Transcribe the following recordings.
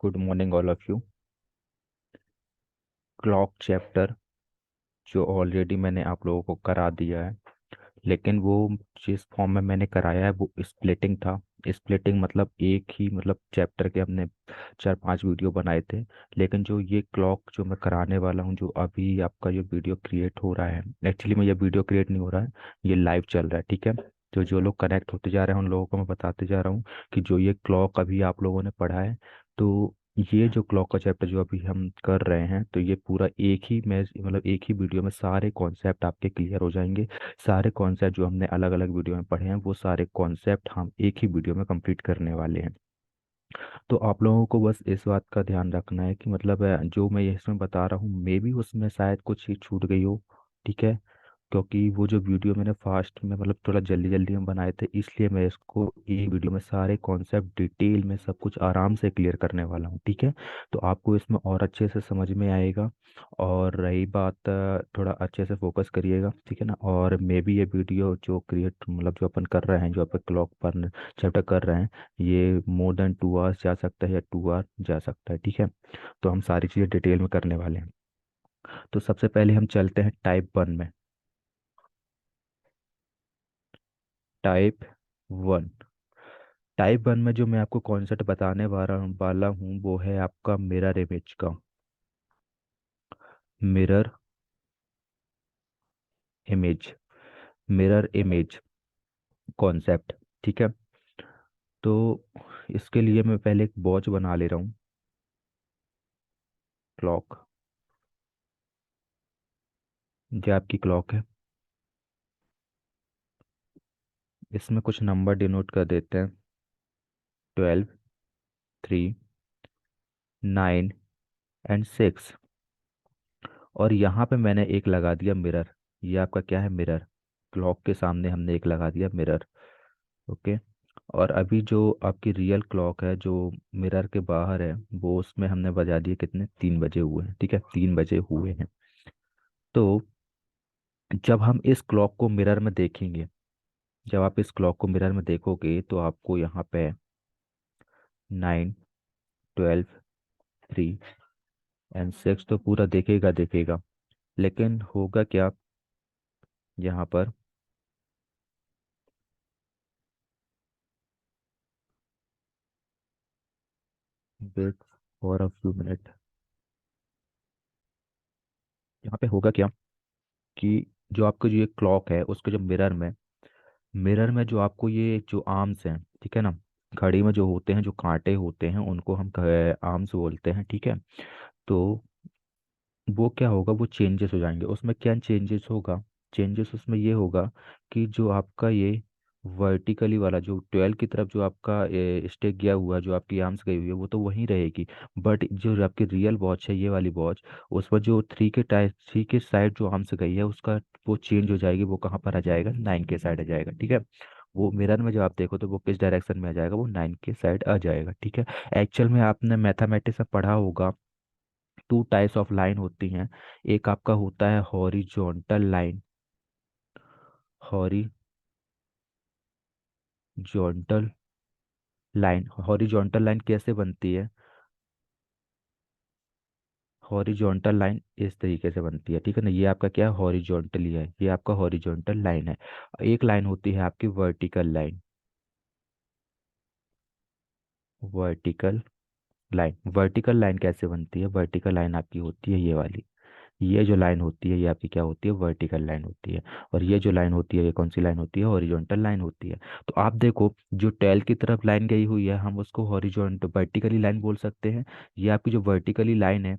Good morning all of you. Clock chapter जो already मैंने आप लोगों को करा दिया है, लेकिन वो जिस फॉर्म में मैंने कराया है वो स्प्लिटिंग था। स्प्लिटिंग मतलब एक ही मतलब चैप्टर के हमने 4-5 वीडियो बनाए थे। लेकिन जो ये क्लॉक जो मैं कराने वाला हूँ, जो अभी आपका जो वीडियो क्रिएट हो रहा है, एक्चुअली में ये वीडियो क्रिएट नहीं हो रहा है, ये लाइव चल रहा है। ठीक है, तो जो लोग कनेक्ट होते जा रहे हैं उन लोगों को मैं बताते जा रहा हूँ कि जो ये क्लॉक अभी आप लोगों ने पढ़ा है, तो ये जो क्लॉक का चैप्टर जो अभी हम कर रहे हैं, तो ये पूरा एक ही में मतलब एक ही वीडियो में सारे कॉन्सेप्ट आपके क्लियर हो जाएंगे। सारे कॉन्सेप्ट जो हमने अलग अलग वीडियो में पढ़े हैं वो सारे कॉन्सेप्ट हम एक ही वीडियो में कंप्लीट करने वाले हैं। तो आप लोगों को बस इस बात का ध्यान रखना है कि मतलब जो मैं ये इसमें बता रहा हूँ मे भी उसमें शायद कुछ चीज़ छूट गई हो। ठीक है, क्योंकि वो जो वीडियो मैंने फास्ट में मतलब थोड़ा जल्दी जल्दी में बनाए थे, इसलिए मैं इसको एक वीडियो में सारे कॉन्सेप्ट डिटेल में सब कुछ आराम से क्लियर करने वाला हूँ। ठीक है, तो आपको इसमें और अच्छे से समझ में आएगा। और रही बात थोड़ा अच्छे से फोकस करिएगा, ठीक है ना। और मे बी ये वीडियो जो क्रिएट मतलब जो अपन कर रहे हैं, जो अपन क्लॉक पर चैप्टर कर रहे हैं, ये मोर देन 2 आवर्स जा सकता है या 2 आवर जा सकता है। ठीक है, तो हम सारी चीज़ें डिटेल में करने वाले हैं। तो सबसे पहले हम चलते हैं टाइप 1 में। टाइप 1। टाइप 1 में जो मैं आपको कॉन्सेप्ट बताने वाला हूँ वो है आपका मिरर इमेज का। Mirror image, mirror image concept. ठीक है, तो इसके लिए मैं पहले एक वॉच बना ले रहा हूँ, क्लॉक। जो आपकी क्लॉक है, इसमें कुछ नंबर डिनोट कर देते हैं। 12, 3, 9 एंड 6। और यहाँ पे मैंने एक लगा दिया मिरर। ये आपका क्या है, मिरर। क्लॉक के सामने हमने एक लगा दिया मिरर। ओके। और अभी जो आपकी रियल क्लॉक है जो मिरर के बाहर है, वो उसमें हमने बजा दिए कितने, 3 बजे हुए हैं। ठीक है, 3 बजे हुए हैं। तो जब हम इस क्लॉक को मिरर में देखेंगे, जब आप इस क्लॉक को मिरर में देखोगे तो आपको यहाँ पे 9, 12, 3 एंड 6 तो पूरा देखेगा देखेगा। लेकिन होगा क्या यहाँ पर, wait for a few minute. यहाँ पे होगा क्या कि जो आपका जो ये क्लॉक है उसके जो मिरर में जो आपको ये जो आर्म्स हैं, ठीक है ना, घड़ी में जो होते हैं, जो कांटे होते हैं, उनको हम आर्म्स बोलते हैं। ठीक है, तो वो क्या होगा, वो चेंजेस हो जाएंगे। उसमें क्या चेंजेस होगा, चेंजेस उसमें ये होगा कि जो आपका ये वर्टिकली वाला जो 12 की तरफ जो आपका स्टेक गया हुआ है, जो आपकी आर्म्स गई हुई है, वो तो वहीं रहेगी। बट जो आपकी रियल वॉच है, ये वाली वॉच, उस पर जो 3 के साइड जो आर्म्स गई है उसका वो चेंज हो जाएगी। वो कहाँ पर आ जाएगा, 9 के साइड आ जाएगा। ठीक है, वो मिरर में जब आप देखो तो वो किस डायरेक्शन में आ जाएगा, वो 9 के साइड आ जाएगा। ठीक है, एक्चुअल में आपने मैथमेटिक्स में पढ़ा होगा, 2 टाइप्स ऑफ लाइन होती हैं। एक आपका होता है horizontal line. Horizontal horizontal line कैसे बनती है, हॉरिजॉन्टल लाइन इस तरीके से बनती है। ठीक है ना, ये आपका क्या है, हॉरिजॉन्टली है, ये आपका हॉरिजॉन्टल लाइन है। एक लाइन होती है आपकी vertical line. Vertical vertical line कैसे बनती है, वर्टिकल लाइन आपकी होती है ये वाली। ये जो लाइन होती है ये आपकी क्या होती है, वर्टिकल लाइन होती है। और ये जो लाइन होती है ये कौन सी लाइन होती है, हॉरिजॉन्टल लाइन होती है। तो आप देखो, जो टेल की तरफ लाइन गई हुई है हम उसको हॉरिजॉन्टल वर्टिकली लाइन बोल सकते हैं। ये आपकी जो वर्टिकली लाइन है,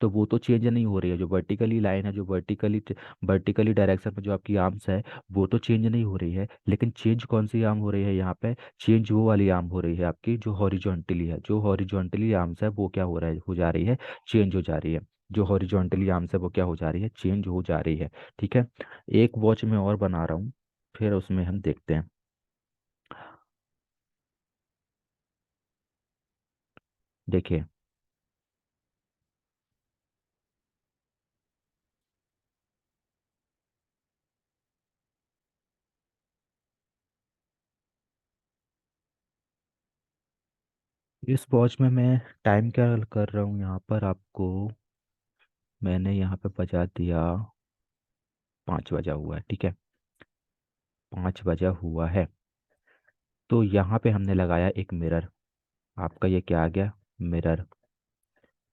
तो वो तो चेंज नहीं हो रही है। जो वर्टिकली लाइन है, जो वर्टिकली डायरेक्शन में जो आपकी आर्म्स है, वो तो चेंज नहीं हो रही है। लेकिन चेंज कौन सी आर्म हो रही है यहाँ पे, चेंज वो वाली आर्म हो रही है आपकी जो हॉरिजॉन्टली है। जो हॉरिजॉन्टली आर्म्स है वो क्या हो रहा है, हो जा रही है, चेंज हो जा रही है। जो हॉरिजॉन्टली आर्म्स है वो क्या हो जा रही है, चेंज हो जा रही है। ठीक है, एक वॉच में और बना रहा हूँ, फिर उसमें हम देखते हैं। देखिए, इस वॉच में मैं टाइम क्या कर रहा हूँ यहाँ पर आपको, मैंने यहाँ पे बजा दिया 5 बजा हुआ है, ठीक है, 5 बजा हुआ है। तो यहाँ पे हमने लगाया एक मिरर, आपका ये क्या आ गया, मिरर।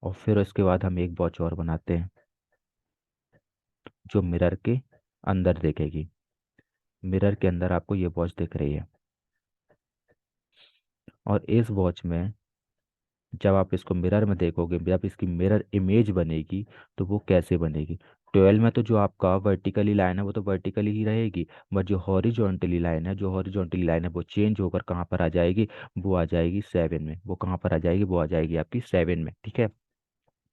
और फिर उसके बाद हम एक वॉच और बनाते हैं जो मिरर के अंदर देखेगी। मिरर के अंदर आपको ये वॉच दिख रही है। और इस वॉच में जब आप इसको मिरर में देखोगे, जब इसकी मिरर इमेज बनेगी, तो वो कैसे बनेगी। 12 में तो जो आपका वर्टिकली लाइन है वो तो वर्टिकली ही रहेगी, बट जो हॉरिजॉन्टली लाइन है, जो हॉरिजॉन्टली लाइन है वो चेंज होकर कहाँ पर आ जाएगी, वो आ जाएगी 7 में। वो कहाँ पर आ जाएगी, वो आ जाएगी आपकी 7 में, ठीक है।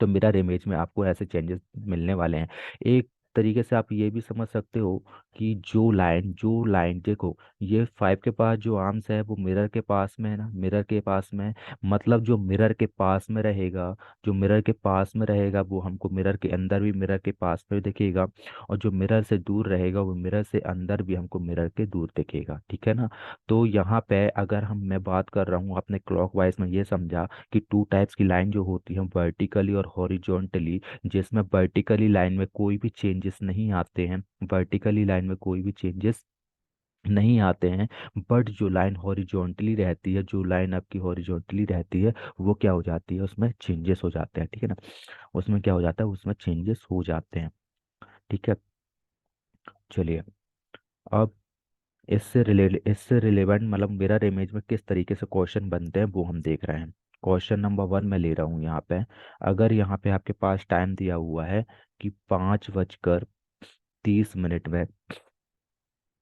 तो मिरर इमेज में आपको ऐसे चेंजेस मिलने वाले हैं। एक तरीके से आप ये भी समझ सकते हो कि जो लाइन देखो, ये 5 के पास जो आर्म्स है वो मिरर के पास में है ना, मिरर के पास में है। मतलब जो मिरर के पास में रहेगा, जो मिरर के पास में रहेगा वो हमको मिरर के अंदर भी मिरर के पास में दिखेगा। और जो मिरर से दूर रहेगा वो मिरर से अंदर भी हमको मिरर के दूर दिखेगा, ठीक है ना। तो यहाँ पे अगर मैं बात कर रहा हूँ, आपने क्लॉकवाइज में ये समझा कि टू टाइप्स की लाइन जो होती है, वर्टिकली और हॉरिजॉन्टली, जिसमें वर्टिकली लाइन में कोई भी चेंजेस नहीं आते हैं, वर्टिकली लाइन में कोई भी चेंजेस नहीं आते हैं। बट जो लाइन हॉरिजॉन्टली रहती है, जो लाइन आपकी हॉरिजॉन्टली रहती है, वो क्या हो जाती है, उसमें चेंजेस हो जाते हैं, ठीक है ना। उसमें क्या हो जाता है, उसमें चेंजेस हो जाते हैं, ठीक है। चलिए, अब इससे रिलेवेंट मतलब मिरर इमेज में किस तरीके से क्वेश्चन बनते हैं वो हम देख रहे हैं। क्वेश्चन नंबर 1 में ले रहा हूँ यहाँ पे। अगर यहाँ पे आपके पास टाइम दिया हुआ है कि 5:30 में,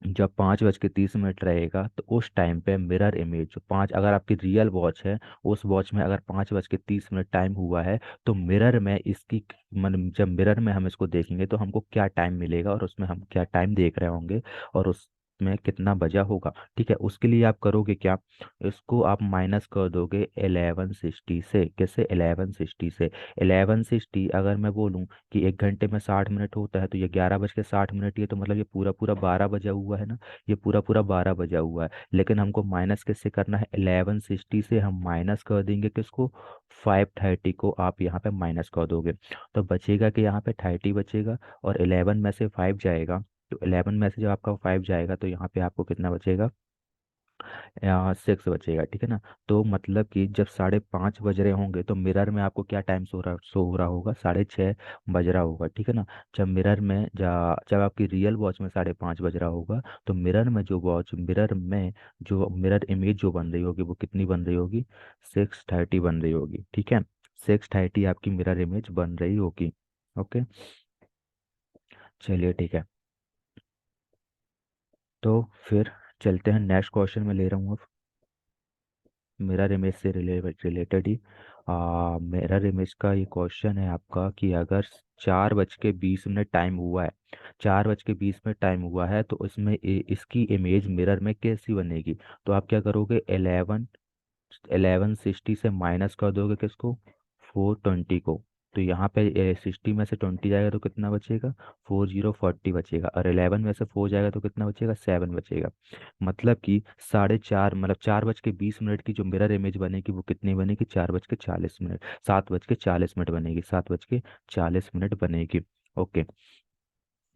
जब 5:30 रहेगा तो उस टाइम पे मिरर इमेज जो पाँच, अगर आपकी रियल वॉच है, उस वॉच में अगर 5:30 टाइम हुआ है, तो मिरर में इसकी मन जब मिरर में हम इसको देखेंगे तो हमको क्या टाइम मिलेगा, और उसमें हम क्या टाइम देख रहे होंगे, और उसमें कितना बजा होगा, ठीक है। उसके लिए आप करोगे क्या, इसको आप माइनस कर दोगे 1160 से। कैसे, 1160 से, 1160 अगर मैं बोलूँ कि 1 घंटे में 60 मिनट होता है, तो ये 11:60 ही है, तो मतलब ये पूरा पूरा 12 बजा हुआ है ना। ये पूरा पूरा 12 बजा हुआ है। लेकिन हमको माइनस किससे करना है, 1160 से हम माइनस कर देंगे किसको, 530 को आप यहाँ पे माइनस कर दोगे। तो बचेगा कि यहाँ पे 30 बचेगा, और 11 में से 5 जाएगा। तो 11 में से जब आपका 5 जाएगा तो यहाँ पे आपको कितना बचेगा, यहाँ 6 बचेगा, ठीक है ना। तो मतलब कि जब 5:30 बज रहे होंगे तो मिरर में आपको क्या टाइम सो हो रहा होगा, 6:30 बज रहा होगा, ठीक है ना। जब आपकी रियल वॉच में 5:30 बज रहा होगा, तो मिरर में जो मिरर इमेज जो बन रही होगी वो कितनी बन रही होगी, 6:30 बन रही होगी, ठीक है। 6:30 आपकी मिरर इमेज बन रही होगी। ओके, चलिए ठीक है। तो फिर चलते हैं नेक्स्ट क्वेश्चन में ले रहा हूँ। मिरर इमेज से रिलेटेड ही मिरर इमेज का ये क्वेश्चन है आपका कि अगर 4:20 टाइम हुआ है, 4:20 टाइम हुआ है, तो इसमें इसकी इमेज मिरर में कैसी बनेगी। तो आप क्या करोगे, 1160 से माइनस कर दोगे किसको, 420 को। तो यहाँ पे 60 में से 20 जाएगा तो कितना बचेगा, 4040 बचेगा। और 11 में से 4 जाएगा तो कितना बचेगा, 7 बचेगा। मतलब कि 4:30, मतलब 4:20 की जो मिरर इमेज बनेगी वो कितनी बनेगी, 4:40, 7:40 बनेगी, 7:40 बनेगी। ओके,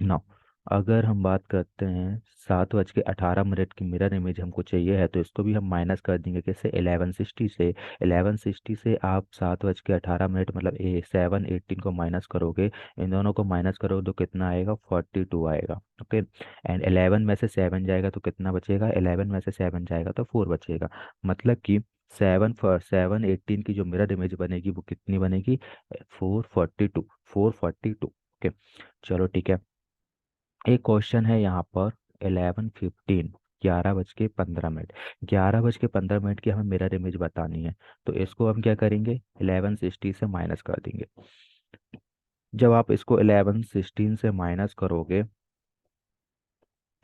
नाउ अगर हम बात करते हैं 7:18 की मिरर इमेज हमको चाहिए है, तो इसको भी हम माइनस कर देंगे कैसे, 1160 से। 1160 से आप 7:18 मतलब 7:18 को माइनस करोगे, इन दोनों को माइनस करोगे तो कितना आएगा, 42 आएगा। ओके, एंड 11 में से 7 जाएगा तो कितना बचेगा, 11 में से 7 जाएगा तो 4 बचेगा। मतलब कि 7:18 की जो मिरर इमेज बनेगी वो कितनी बनेगी, 442, 442। ओके, चलो ठीक है। एक क्वेश्चन है यहाँ पर, 11:15, 11:15। 11:15 की हमें मिरर इमेज बतानी है। तो इसको हम क्या करेंगे, 1160 से माइनस कर देंगे। जब आप इसको 1116 से माइनस करोगे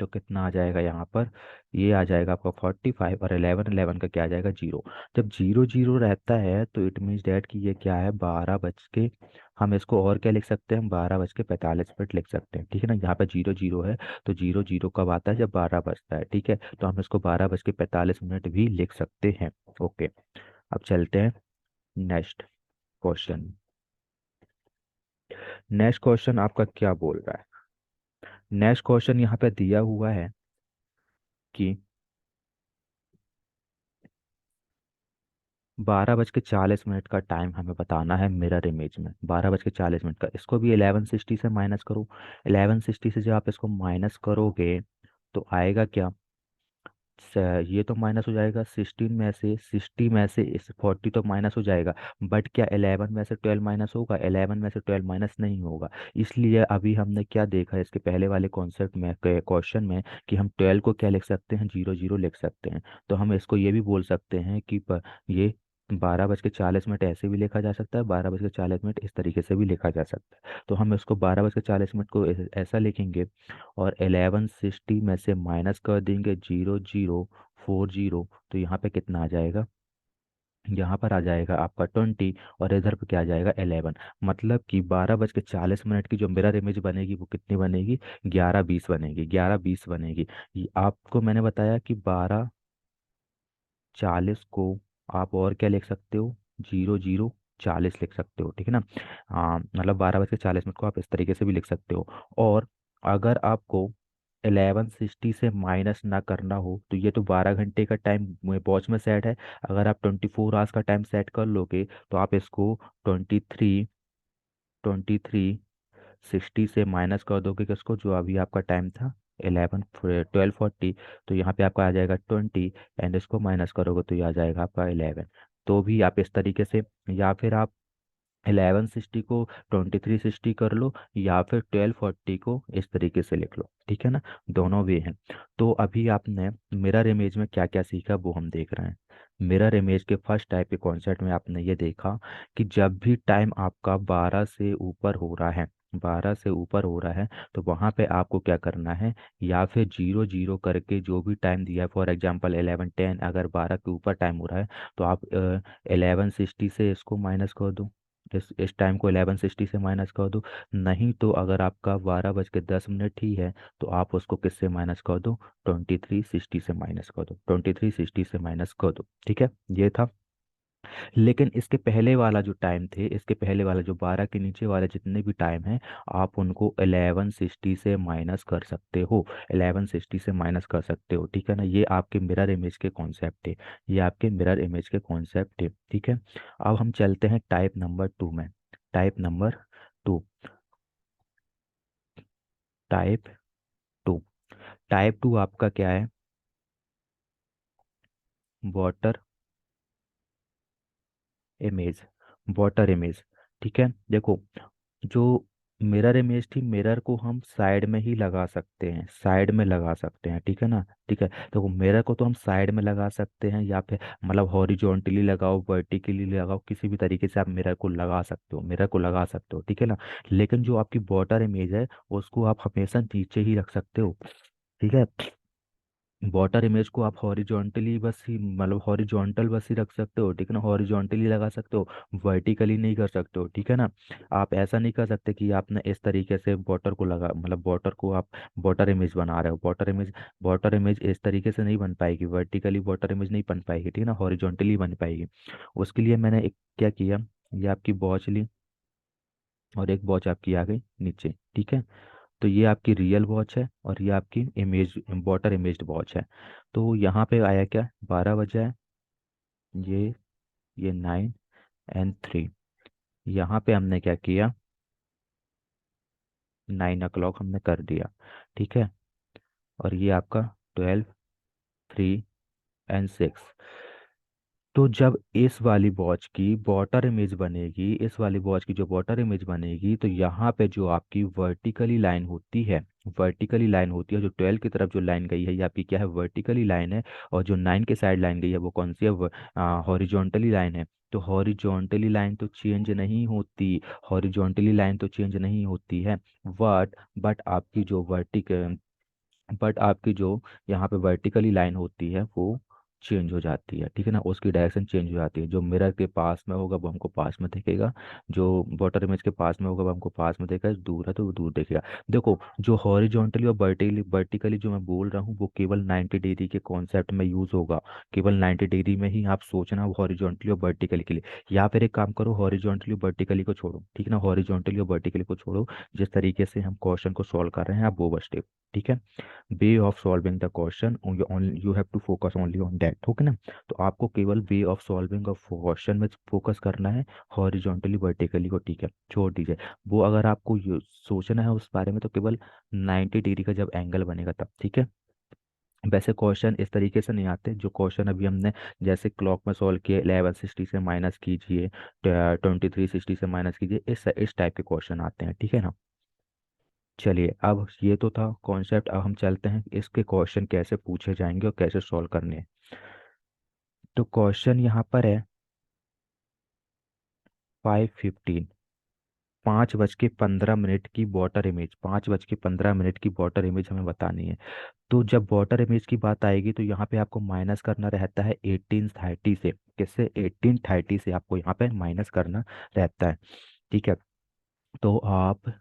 तो कितना आ जाएगा यहाँ पर, ये आ जाएगा आपका 45, और 11 का क्या आ जाएगा, 0। जब 0 0 रहता है तो इट मीन्स डैट कि ये क्या है, 12 हम इसको और क्या लिख सकते हैं, 12:45 लिख सकते हैं, ठीक है ना। यहाँ पे 0 0 है, तो 0 0 कब आता है, जब 12 बजता है, ठीक है। तो हम इसको 12:45 भी लिख सकते हैं। ओके, अब चलते हैं नेक्स्ट क्वेश्चन। नेक्स्ट क्वेश्चन आपका क्या बोल रहा है? नेक्स्ट क्वेश्चन यहाँ पे दिया हुआ है कि 12:40 का टाइम हमें बताना है मिरर इमेज में, 12:40 का। इसको भी 1160 से माइनस करो। 1160 से जब आप इसको माइनस करोगे तो आएगा क्या? ये तो माइनस हो जाएगा 16 में से, 60 में से इस 40 तो माइनस हो जाएगा। बट क्या 11 में से 12 माइनस होगा? 11 में से 12 माइनस नहीं होगा। इसलिए अभी हमने क्या देखा इसके पहले वाले कॉन्सेप्ट में, क्वेश्चन में, कि हम 12 को क्या लिख सकते हैं? 00 लिख सकते हैं। तो हम इसको ये भी बोल सकते हैं कि ये 12:40 ऐसे भी लिखा जा सकता है, 12:40 इस तरीके से भी लिखा जा सकता है। तो हम इसको 12:40 को ऐसा लिखेंगे, और 1160 में से माइनस कर देंगे 0040। तो यहाँ पे कितना आ जाएगा? यहाँ पर आ जाएगा आपका 20, और इधर पे क्या आ जाएगा? 11। मतलब कि 12:40 की जो मिरर इमेज बनेगी वो कितनी बनेगी? 11:20 बनेगी, 11:20 बनेगी। ये आपको मैंने बताया कि 12:40 को आप और क्या लिख सकते हो? 0040 लिख सकते हो, ठीक है ना? मतलब 12:40 को आप इस तरीके से भी लिख सकते हो। और अगर आपको 1160 से माइनस ना करना हो तो ये तो 12 घंटे का टाइम वॉच में सेट है। अगर आप 24 आवर्स का टाइम सेट कर लोगे तो आप इसको 23 से माइनस कर दोगे किसको? जो अभी आपका टाइम था 12:40। तो यहाँ पे आपका आ जाएगा 20, एंड इसको माइनस करोगे तो ये आ जाएगा आपका 11। तो भी आप इस तरीके से, या फिर आप 1160 को 2360 कर लो, या फिर 1240 को इस तरीके से लिख लो, ठीक है ना? दोनों वे हैं। तो अभी आपने मिरर इमेज में क्या क्या सीखा वो हम देख रहे हैं। मिरर इमेज के फर्स्ट टाइप के कॉन्सेप्ट में आपने ये देखा कि जब भी टाइम आपका 12 से ऊपर हो रहा है, 12 से ऊपर हो रहा है, तो वहाँ पे आपको क्या करना है? या फिर 00 करके जो भी टाइम दिया है, फॉर एग्जांपल 11:10, अगर 12 के ऊपर टाइम हो रहा है तो आप 1160 से इसको माइनस कर दो, इस टाइम को 1160 से माइनस कर दो। नहीं तो अगर आपका 12:10 ही है तो आप उसको किससे माइनस कर दो? 2360 से माइनस कर दो, 2360 से माइनस कर दो, ठीक है? ये था। लेकिन इसके पहले वाला जो टाइम थे, इसके पहले वाला जो 12 के नीचे वाले जितने भी टाइम हैं, आप उनको 1160 से माइनस कर सकते हो, 1160 से माइनस कर सकते हो, ठीक है ना? ये आपके मिरर इमेज के कॉन्सेप्ट थे, ये आपके मिरर इमेज के कॉन्सेप्ट थे, ठीक है? अब हम चलते हैं टाइप नंबर 2 में। Type number 2। टाइप 2। टाइप 2 आपका क्या है? Water image. वाटर इमेज, ठीक है? देखो, जो मिरर इमेज थी, मिरर को हम साइड में ही लगा सकते हैं, साइड में लगा सकते हैं, ठीक है ना? ठीक है, तो मिरर को तो हम साइड में लगा सकते हैं, या फिर मतलब हॉरिजॉन्टली लगाओ, वर्टिकली लगाओ, किसी भी तरीके से आप मिरर को लगा सकते हो, मिरर को लगा सकते हो, ठीक है ना? लेकिन जो आपकी वाटर इमेज है उसको आप हमेशा नीचे ही रख सकते हो, ठीक है? वाटर इमेज को आप हॉरिजॉन्टली बस ही, मतलब हॉरिजॉन्टल बस ही रख सकते हो, ठीक है ना? हॉरिजॉन्टली लगा सकते हो, वर्टिकली नहीं कर सकते हो, ठीक है ना? आप ऐसा नहीं कर सकते कि आपने इस तरीके से वाटर को लगा, मतलब वाटर को आप वाटर इमेज बना रहे हो, वाटर इमेज इस तरीके से नहीं बन पाएगी, वर्टिकली वाटर इमेज नहीं बन पाएगी, ठीक है ना? हॉरिजॉन्टली बन पाएगी। उसके लिए मैंने एक क्या किया, ये आपकी वॉच ली, और एक वॉच आपकी आ गई नीचे, ठीक है? तो ये आपकी रियल वॉच है, और ये आपकी इमेज, वाटर इमेज्ड वॉच है। तो यहाँ पे आया क्या? 12 बजा है, ये ये 9 and 3। यहाँ पे हमने क्या किया? 9 o'clock हमने कर दिया, ठीक है? और ये आपका 12, 3 and 6। तो जब इस वाली वॉच की वाटर इमेज बनेगी, इस वाली वॉच की जो वाटर इमेज बनेगी, तो यहाँ पे जो आपकी वर्टिकली लाइन होती है, वर्टिकली लाइन होती है, जो 12 की तरफ जो लाइन गई है ये आपकी क्या है? वर्टिकली लाइन है। और जो 9 के साइड लाइन गई है वो कौन सी है? हॉरिजॉन्टली लाइन है। तो हॉरिजॉन्टली लाइन तो चेंज नहीं होती, हॉरिजॉन्टली लाइन तो चेंज नहीं होती है। बट बट आपकी जो वर्टिक बट आपकी जो यहाँ पे वर्टिकली लाइन होती है वो चेंज हो जाती है, ठीक है ना, उसकी डायरेक्शन चेंज हो जाती है। जो मिरर के पास में होगा वो हमको पास में दिखेगा, जो वाटर इमेज के पास में होगा वो हमको पास में दिखेगा, दूर है तो वो दूर दिखेगा। देखो, जो हॉरिजॉन्टली और वर्टिकली वर्टिकली जो मैं बोल रहा हूँ वो केवल 90 डिग्री के कॉन्सेप्ट में यूज होगा। केवल 90 डिग्री में ही आप सोचना हॉरिजॉन्टली और वर्टिकली के लिए। या फिर एक काम करो, हॉरिजॉन्टली और वर्टिकली को छोड़ो, ठीक है ना, हॉरिजॉन्टली और वर्टिकली को छोड़ो। जिस तरीके से हम क्वेश्चन को सॉल्व कर रहे हैं आप वो बस स्टेप, ठीक है, way of solving the question, you have to focus only on that, okay ना। तो आपको केवल way of solving of question में फोकस करना है, हॉरिजॉन्टली वर्टिकली को, ठीक है, छोड़ दीजिए। वो अगर आपको सोचना है उस बारे में तो केवल 90 डिग्री का जब एंगल बनेगा तब, ठीक है। वैसे क्वेश्चन इस तरीके से नहीं आते जो क्वेश्चन अभी हमने जैसे क्लॉक में सॉल्व किए, 1160 से माइनस कीजिए, 2360 से माइनस कीजिए, इस टाइप के क्वेश्चन आते हैं, ठीक है ना। चलिए, अब ये तो था कॉन्सेप्ट, अब हम चलते हैं इसके क्वेश्चन कैसे पूछे जाएंगे और कैसे सॉल्व करने हैं। तो क्वेश्चन यहाँ पर है 5:15, 5:15 की वाटर इमेज, 5:15 की वाटर इमेज हमें बतानी है। तो जब वाटर इमेज की बात आएगी तो यहाँ पे आपको माइनस करना रहता है 1830 से, किससे, 1830 से आपको यहाँ पे माइनस करना रहता है, ठीक है। तो आप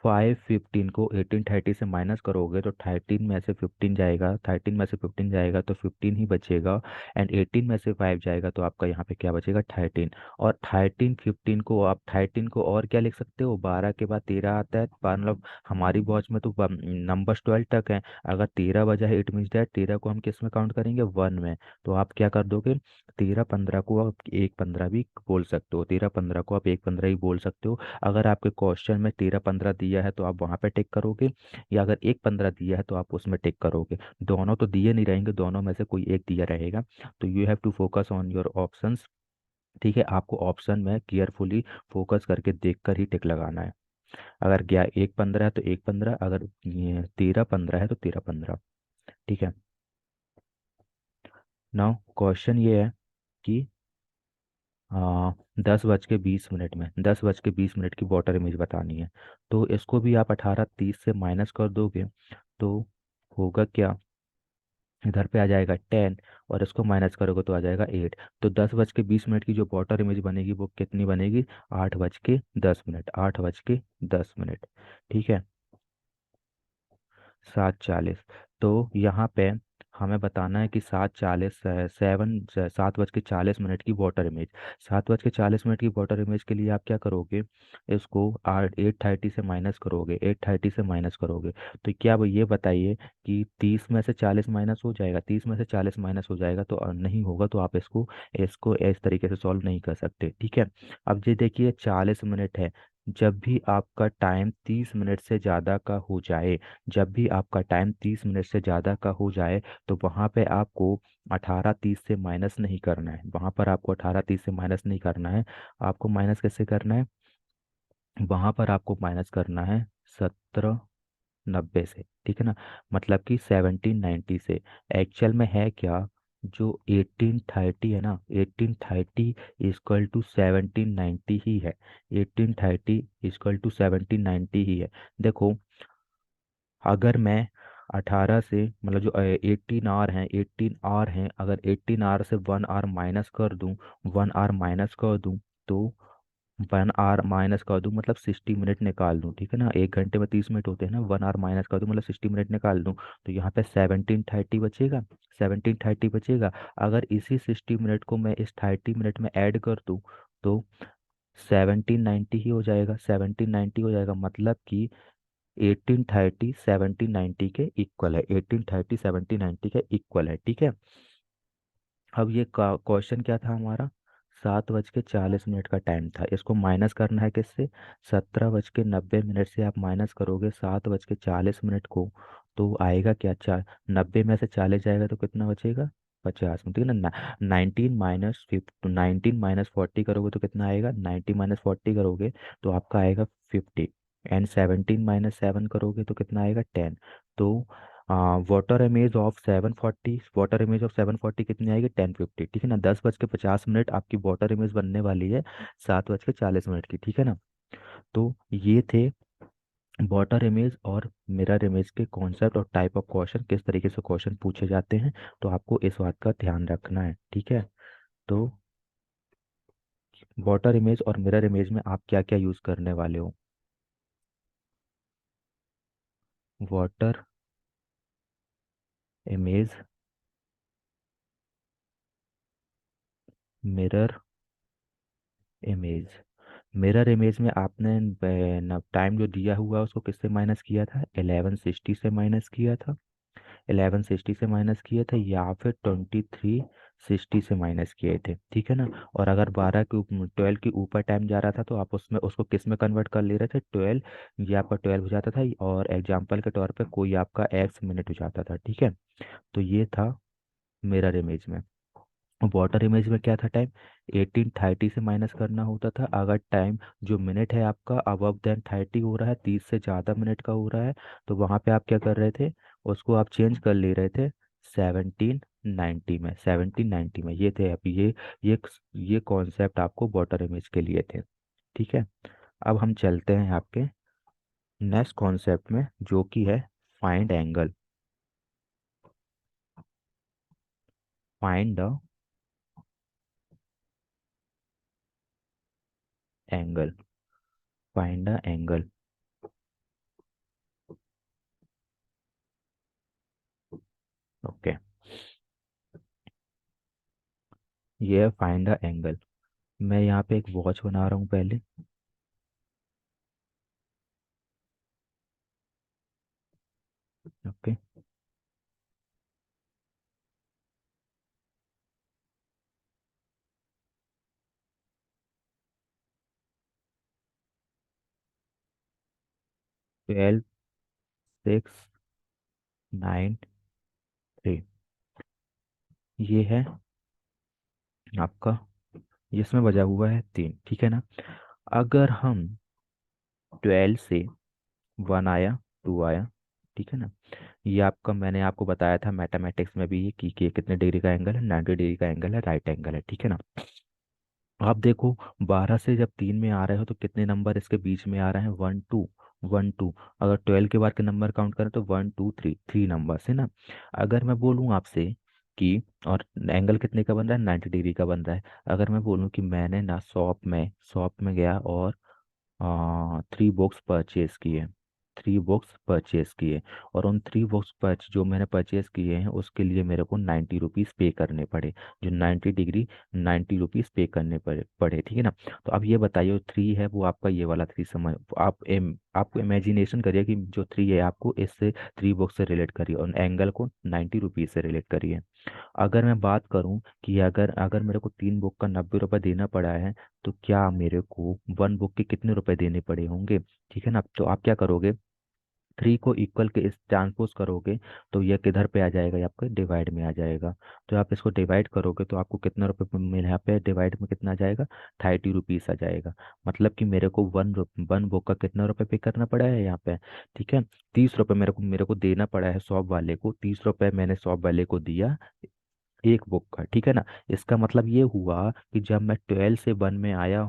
5:15 को 1830 से माइनस करोगे तो 13 में से 15 जाएगा, 13 में से 15 जाएगा तो 15 ही बचेगा। एंड 18 में से 5 जाएगा तो आपका यहाँ पे क्या बचेगा, 13। और 13 15 को आप 13 को और क्या लिख सकते हो, 12 के बाद 13 आता है, मतलब हमारी वॉच में तो नंबर 12 तक है। अगर 13 बजा है इट मीन्स दैट 13 को हम किस में काउंट करेंगे, 1 में। तो आप क्या कर दोगे, 13 15 को आप 1 15 भी बोल सकते हो, 13 15 को आप 1 15 ही बोल सकते हो। अगर आपके क्वेश्चन में 13 15 दिया है तो आप वहां पे टिक करोगे, या अगर 1 15 दिया है तो आप उसमें टिक करोगे। दोनों तो दिए नहीं रहेंगे, दोनों में से कोई एक दिया रहेगा। तो you have to focus on your options, ठीक है, आपको ऑप्शन में केयरफुली फोकस करके देख कर ही टिक लगाना है। अगर गया 1 15 है तो 1 15, अगर 13 15 है तो 13 15, ठीक है। नाउ क्वेश्चन ये है कि 10:20 में, 10:20 की वाटर इमेज बतानी है। तो इसको भी आप 18:30 से माइनस कर दोगे तो होगा क्या, इधर पे आ जाएगा 10, और इसको माइनस करोगे तो आ जाएगा 8। तो 10:20 की जो वाटर इमेज बनेगी वो कितनी बनेगी, 8:10, 8:10, ठीक है, 7:40। तो यहाँ पे हमें बताना है कि 7:40 7:40 की वाटर इमेज, 7:40 की वाटर इमेज के लिए आप क्या करोगे, इसको 8:30 से माइनस करोगे, 8:30 से माइनस करोगे। तो क्या वो ये बताइए कि 30 में से 40 माइनस हो जाएगा, 30 में से 40 माइनस हो जाएगा तो नहीं होगा। तो आप इसको इसको इस तरीके से सॉल्व नहीं कर सकते, ठीक है। अब ये देखिए 40 मिनट है, जब भी आपका टाइम 30 मिनट से ज़्यादा का हो जाए, जब भी आपका टाइम 30 मिनट से ज़्यादा का हो जाए तो वहाँ पे आपको 18:30 से माइनस नहीं करना है, वहाँ पर आपको 18:30 से माइनस नहीं करना है। आपको माइनस कैसे करना है, वहाँ पर आपको माइनस करना है 1790 से, ठीक है ना, मतलब कि 1790 से। एक्चुअल में है क्या, जो 1830 है ना, 1830 इक्वल टू 1790 ही है, 1830 इक्वल टू 1790 ही है। देखो, अगर मैं 18 से मतलब जो 18 आवर हैं अगर 18 आवर से 1 आवर माइनस कर दूं, 1 आवर माइनस कर दूं, तो 1 आवर माइनस कर दूं मतलब 60 मिनट निकाल दूं, ठीक है ना, 1 घंटे में 30 मिनट होते हैं ना, 1 आवर माइनस कर दूं मतलब 60 मिनट निकाल दूं। तो यहाँ पे 1730 बचेगा, 1730 बचेगा। अगर इसी 60 मिनट को मैं इस 30 मिनट में ऐड कर दूं तो 1790 ही हो जाएगा, 1790 हो जाएगा, मतलब कि 1830 1790 के इक्वल है, 1830 1790 के इक्वल है, ठीक है। अब ये क्वेश्चन क्या था हमारा, 7:40 का टाइम था, इसको माइनस करना है किससे, 17:90 से आप माइनस करोगे 7:40 को, तो आएगा क्या, 90 में से 40 जाएगा तो कितना बचेगा, 50 में, ठीक है ना। 19 - 40 करोगे तो कितना आएगा, 90 - 40 करोगे तो आपका आएगा 50। एंड 17 - 7 करोगे तो कितना आएगा, 10। तो वाटर इमेज ऑफ 740 कितनी आएगी, 1050, ठीक है ना। 10:50 आपकी वाटर इमेज बनने वाली है 7:40 की, ठीक है ना। तो ये थे वाटर इमेज और मिरर इमेज के कॉन्सेप्ट और टाइप ऑफ क्वेश्चन, किस तरीके से क्वेश्चन पूछे जाते हैं, तो आपको इस बात का ध्यान रखना है, ठीक है। तो वाटर इमेज और मिरर इमेज में आप क्या क्या यूज़ करने वाले हो? Water image, mirror image. Mirror image में आपने टाइम जो दिया हुआ है उसको किससे माइनस किया था? 1160 से माइनस किया था। 1160 से माइनस किए थे, या फिर 2360 से माइनस किए थे, ठीक है ना। और अगर 12 के ऊपर टाइम जा रहा था तो आप उसमें उसको किस में कन्वर्ट कर ले रहे थे? 12, ये आपका 12 हो जाता था, और एग्जाम्पल के तौर पे कोई आपका एक्स मिनट हो जाता था, ठीक है। तो ये था मिरर इमेज में। वाटर इमेज में क्या था? टाइम 1830 से माइनस करना होता था। अगर टाइम जो मिनट है आपका अबव देन 30 हो रहा है, 30 से ज़्यादा मिनट का हो रहा है, तो वहाँ पे आप क्या कर रहे थे? उसको आप चेंज कर ले रहे थे 1790 में। 1790 में ये थे। अब ये ये कॉन्सेप्ट आपको वाटर इमेज के लिए थे, ठीक है। अब हम चलते हैं आपके नेक्स्ट कॉन्सेप्ट में, जो कि है find angle. Find the angle. Find the angle. Okay, ये है फाइंड द एंगल। मैं यहाँ पे एक वॉच बना रहा हूँ पहले। ओके, 12, 6, 9, 3, ये है आपका, जिसमें बजा हुआ है 3, ठीक है ना। अगर हम 12 से 1 आया, 2 आया, ठीक है ना। ये आपका, मैंने आपको बताया था मैथमेटिक्स में भी, ये कि ये कितने डिग्री का एंगल है? 90 डिग्री का एंगल है, राइट एंगल है, ठीक है ना। आप देखो, 12 से जब 3 में आ रहे हो तो कितने नंबर इसके बीच में आ रहे हैं? 1 2, 1 2। अगर 12 के बाद के नंबर काउंट करें तो 1 2 3, 3 नंबर है ना। अगर मैं बोलूँ आपसे कि, और एंगल कितने का बन रहा है? 90 डिग्री का बन रहा है। अगर मैं बोलूँ कि मैंने ना शॉप में गया और 3 बुक्स परचेज किए, 3 बुक्स परचेज किए, और उन 3 बुक्स जो मैंने परचेज किए हैं उसके लिए मेरे को 90 रुपीज़ पे करने पड़े। जो 90 डिग्री, 90 रुपीज़ पे करने पड़े, ठीक है ना। तो अब ये बताइए, 3 है वो आपका, ये वाला 3 समझ, आपको इमेजिनेशन करिए कि जो 3 है आपको इससे 3 बुक्स से रिलेट करिए, और एंगल को 90 रुपीज़ से रिलेट करिए। अगर मैं बात करूं कि अगर अगर मेरे को 3 बुक का 90 रुपये देना पड़ा है, तो क्या मेरे को 1 बुक के कितने रुपए देने पड़े होंगे? ठीक है ना। तो आप क्या करोगे? 3 को इक्वल के इस ट्रांसपोज करोगे तो यह किधर पे आ जाएगा? ये आपका डिवाइड में आ जाएगा। तो आप इसको डिवाइड करोगे तो आपको कितना रुपये मिल, यहाँ पे डिवाइड में कितना आ जाएगा? 30 रुपीज़ आ जाएगा। मतलब कि मेरे को 1 बुक का कितना रुपये पे करना पड़ा है यहाँ पे? ठीक है, 30 रुपये मेरे को देना पड़ा है शॉप वाले को। 30 रुपये मैंने शॉप वाले को दिया 1 बुक का, ठीक है ना। इसका मतलब ये हुआ कि जब मैं 12 से 1 में आया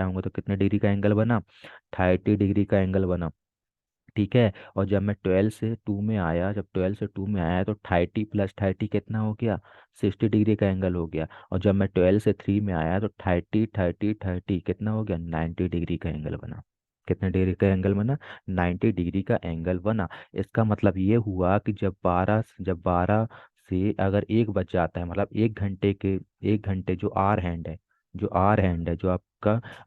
हूँगा तो कितने डिग्री का एंगल बना? 30 डिग्री का एंगल बना, ठीक है। और जब 12 से 2 में आया तो 30 + 30 कितना हो गया? 60 डिग्री का एंगल हो गया। और जब मैं 12 से 3 में आया तो 30 30 30 कितना हो गया? 90 डिग्री का एंगल बना। कितने डिग्री का एंगल बना? 90 डिग्री का एंगल बना। इसका मतलब ये हुआ कि जब बारह से अगर 1 बज जाता है, मतलब 1 घंटे, 1 घंटे जो आपका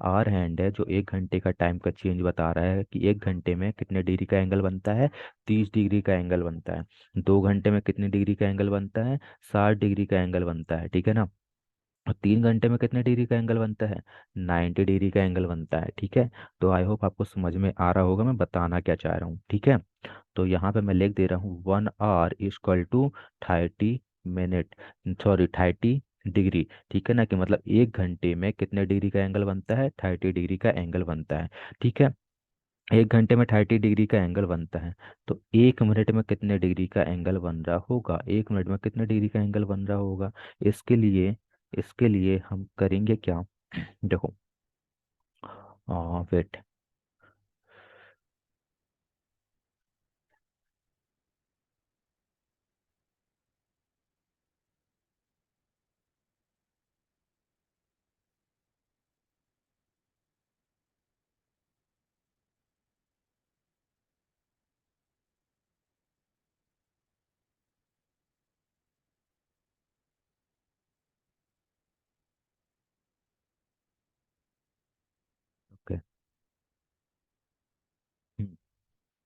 आर हैंड है, जो 1 घंटे का टाइम का चेंज बता रहा है कि 1 घंटे में कितने डिग्री का एंगल बनता है? 30 डिग्री का एंगल बनता है। 2 घंटे में कितने डिग्री का एंगल बनता है? 60 डिग्री का एंगल बनता है, ठीक है ना। और 3 घंटे में कितने डिग्री का एंगल बनता है? 90 डिग्री का एंगल बनता है, ठीक है। तो आई होप आपको समझ में आ रहा होगा मैं बताना क्या चाह रहा हूँ, ठीक है। तो यहाँ पे मैं लिख दे रहा हूँ 1 hour = 30 मिनट, सॉरी 30 डिग्री, ठीक है ना। कि मतलब 1 घंटे में कितने डिग्री का एंगल बनता है? 30 डिग्री का एंगल बनता है, ठीक है। 1 घंटे में 30 डिग्री का एंगल बनता है, तो 1 मिनट में कितने डिग्री का एंगल बन रहा होगा? 1 मिनट में कितने डिग्री का एंगल बन रहा होगा? इसके लिए हम करेंगे क्या? देखो, वेट,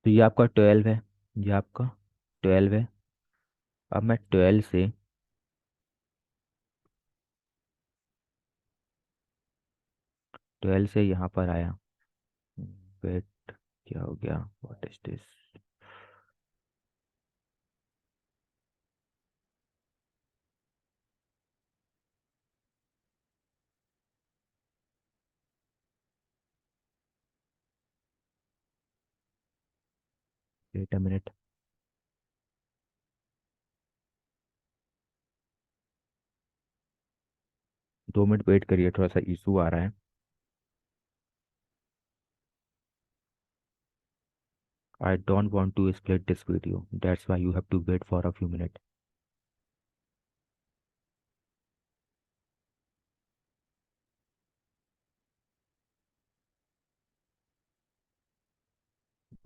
तो ये आपका 12 है, ये आपका 12 है। अब मैं 12 से, 12 से यहाँ पर आया। वेट, क्या हो गया, what is this? Wait a minute. 2 minute wait करिए, थोड़ा सा इशू आ रहा है। I don't want to split this video, that's why you have to wait for a few minute.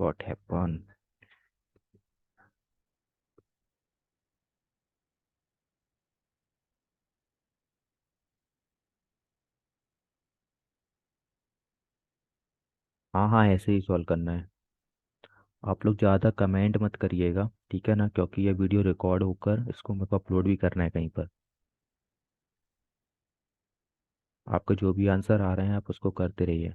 What happen? हाँ हाँ, ऐसे ही सॉल्व करना है। आप लोग ज़्यादा कमेंट मत करिएगा, ठीक है ना, क्योंकि ये वीडियो रिकॉर्ड होकर इसको मेरे को अपलोड भी करना है कहीं पर। आपके जो भी आंसर आ रहे हैं आप उसको करते रहिए।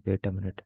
Wait a minute.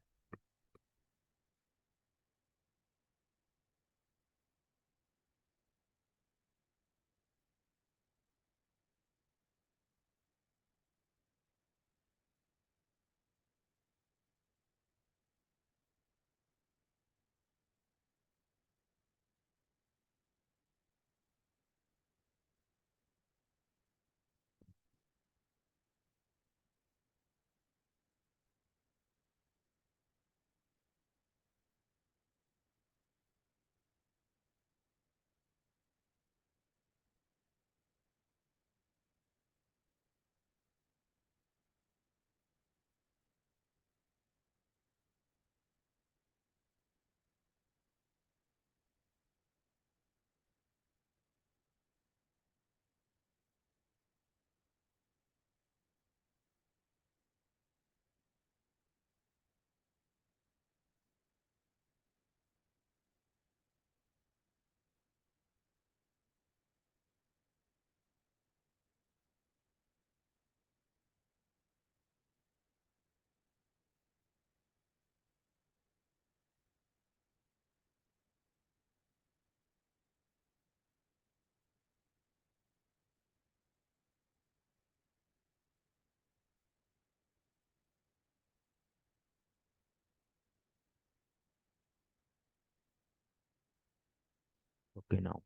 Okay now.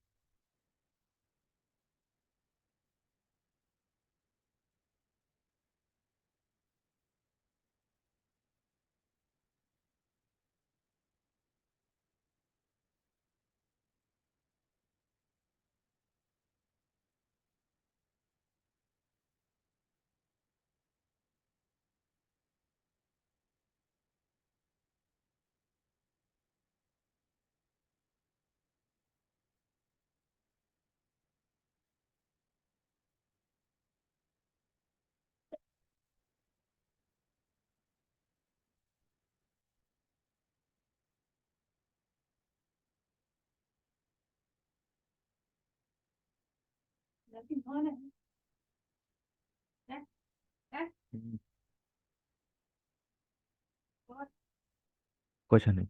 कुछ नहीं।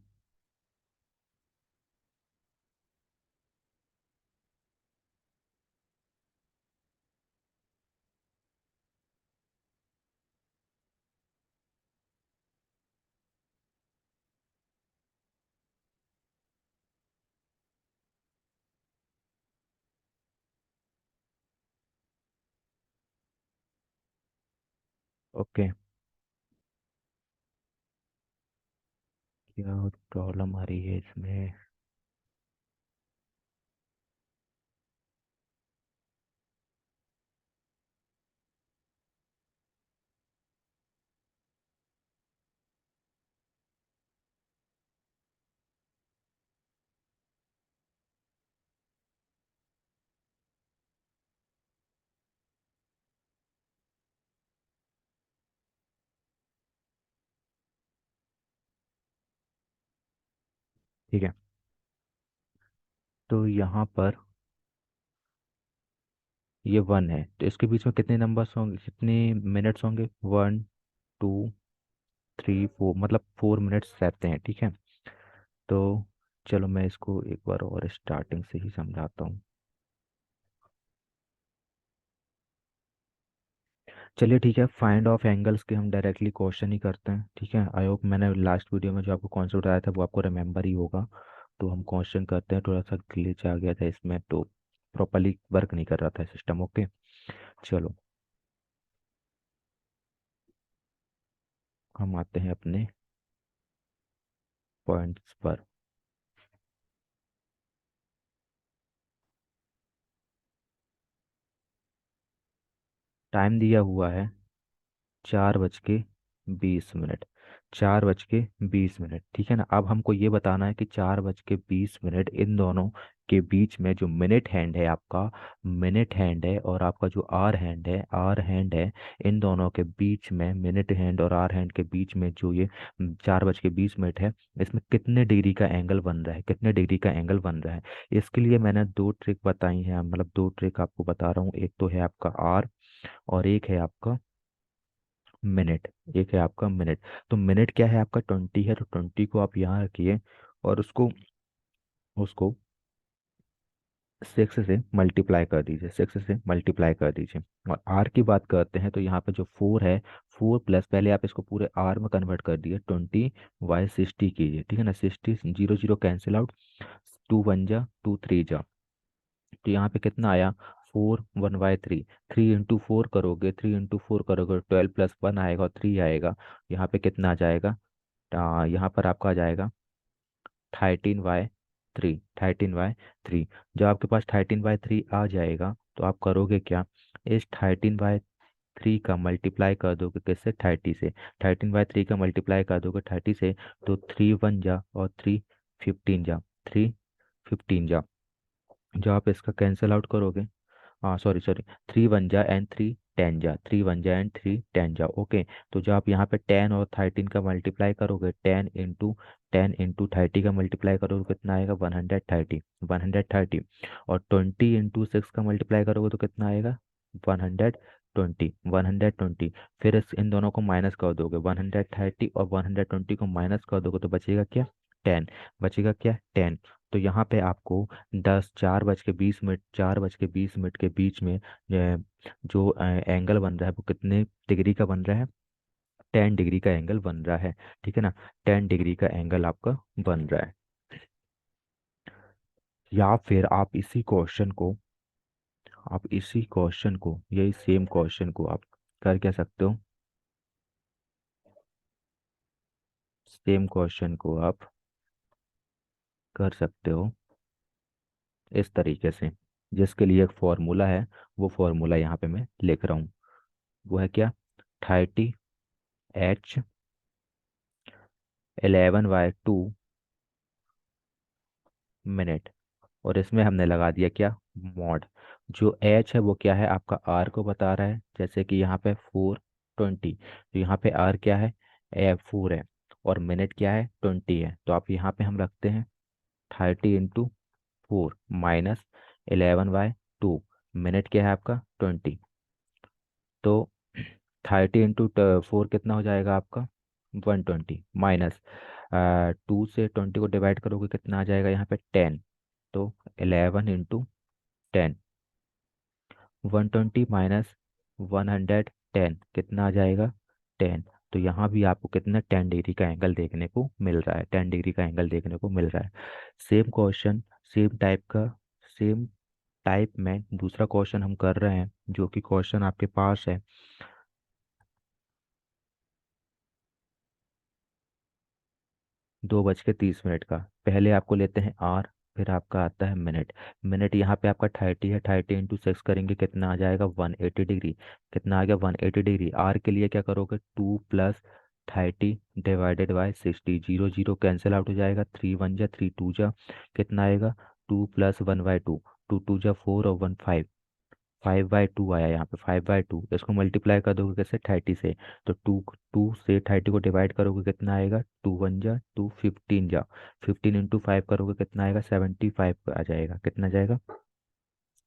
ओके। क्या प्रॉब्लम आ रही है इसमें? ठीक है। तो यहाँ पर ये 1 है, तो इसके बीच में कितने नंबर्स होंगे, कितने मिनट्स होंगे, 1 2 3 4, मतलब 4 मिनट्स रहते हैं। ठीक है। तो चलो मैं इसको एक बार और स्टार्टिंग से ही समझाता हूँ। चलिए ठीक है, फाइंड ऑफ एंगल्स के हम डायरेक्टली क्वेश्चन ही करते हैं। ठीक है, आई होप मैंने लास्ट वीडियो में जो आपको कॉन्सेप्ट बताया था वो आपको रिमेंबर ही होगा। तो हम क्वेश्चन करते हैं, थोड़ा सा ग्लिच आ गया था इसमें, तो प्रॉपरली वर्क नहीं कर रहा था सिस्टम। ओके, चलो हम आते हैं अपने पॉइंट्स पर। टाइम दिया हुआ है 4:20। 4:20, ठीक है ना। अब हमको ये बताना है कि 4:20 इन दोनों के बीच में जो मिनट हैंड है आपका, मिनट हैंड है, और आपका जो आर हैंड है, आर हैंड है, इन दोनों के बीच में, मिनट हैंड और आर हैंड के बीच में जो ये 4:20 है, इसमें कितने डिग्री का एंगल बन रहा है, कितने डिग्री का एंगल बन रहा है। इसके लिए मैंने दो ट्रिक बताई हैं, मतलब दो ट्रिक आपको बता रहा हूँ। एक तो है आपका आर, और एक है आपका मिनट, एक है आपका मिनट। तो मिनट क्या है आपका, 20 है, तो 20 को आप यहाँ रखिए, और उसको उसको 6 से मल्टीप्लाई कर दीजिए, 6 से मल्टीप्लाई कर दीजिए। और आर की बात करते हैं, तो यहाँ पे जो 4 है, 4 प्लस, पहले आप इसको पूरे आर में कन्वर्ट कर दिए, 20/60 कीजिए। ठीक है ना, 60, 0 0 कैंसिल आउट, 2 1 जा 2 3 जा, तो यहाँ पे कितना आया, 4 1/3। 3 इंटू 4 करोगे, 3 इंटू 4 करोगे, 12 + 1 आएगा और 3 आएगा। यहाँ पे कितना आ जाएगा, यहाँ पर आपका आ जाएगा 13/3, 13/3। जब आपके पास 13/3 आ जाएगा, तो आप करोगे क्या, इस 13/3 का मल्टीप्लाई कर दोगे किससे, 30 से। 13/3 का मल्टीप्लाई कर दोगे 30 से, तो 3 1 जा और 3 15 जा, 3 15 जा। जब आप इसका कैंसिल आउट करोगे, हाँ सॉरी सॉरी, 3 1 जा एंड 3 10 जा, 3 1 जा एंड 3 10 जा। ओके, तो जो आप यहाँ पे 10 और 13 का मल्टीप्लाई करोगे, 10 इंटू 30 का मल्टीप्लाई करोगे, कितना आएगा, 130, 130। और 20 इंटू 6 का मल्टीप्लाई करोगे तो कितना आएगा, 120, 120। फिर इन दोनों को माइनस कर दोगे, 130 और 120 को माइनस कर दोगे तो बचेगा क्या, 10। बचेगा क्या, 10। तो यहाँ पे आपको 4:20, 4:20 के बीच में जो एंगल बन रहा है वो कितने डिग्री का बन रहा है, 10 डिग्री का एंगल बन रहा है। ठीक है ना, 10 डिग्री का एंगल आपका बन रहा है। या फिर आप इसी क्वेश्चन को, यही सेम क्वेश्चन को आप कर क्या सकते हो, सेम क्वेश्चन को आप कर सकते हो इस तरीके से, जिसके लिए एक फॉर्मूला है, वो फॉर्मूला यहाँ पे मैं लिख रहा हूँ। वो है क्या, 30H11/2 मिनट, और इसमें हमने लगा दिया क्या, मॉड। जो एच है वो क्या है, आपका आर को बता रहा है, जैसे कि यहाँ पे 420, तो यहाँ पे आर क्या है, 4 है, और मिनट क्या है, 20 है। तो आप यहाँ पे हम रखते हैं 30 इंटू 4 माइनस 11/2, मिनट क्या है आपका, 20। तो 30 इंटू 4 कितना हो जाएगा आपका, 120, माइनस 2 से 20 को डिवाइड करोगे, कितना आ जाएगा यहाँ पे, 10। तो 11 इंटू 10, 120 माइनस 110, कितना आ जाएगा, 10। तो यहाँ भी आपको कितना, 10 डिग्री का एंगल देखने को मिल रहा है, 10 डिग्री का एंगल देखने को मिल रहा है। सेम क्वेश्चन, सेम टाइप का, सेम टाइप में दूसरा क्वेश्चन हम कर रहे हैं, जो कि क्वेश्चन आपके पास है 2:30 का। पहले आपको लेते हैं आर, फिर आपका आता है मिनट। मिनट यहाँ पे आपका 30 है, 30 इंटू 6 करेंगे, कितना आ जाएगा, 180 डिग्री। कितना आ गया, 180 डिग्री। आर के लिए क्या करोगे, 2 + 30 डिवाइडेड बाय 60, 0 0 कैंसिल आउट हो जाएगा, 3 1 जा 3 2 जा, कितना आएगा, 2 + 1/2, 2 2 जा 4 और 1 5, 5/2 आया यहाँ पे, 5/2, इसको मल्टीप्लाई कर दोगे कैसे, 30 से। तो टू टू से 30 को डिवाइड करोगे कितना आएगा, 2 1 जा 2, 15 जा, 15 × 5 करोगे कितना आएगा, 75 आ जाएगा, कितना जाएगा,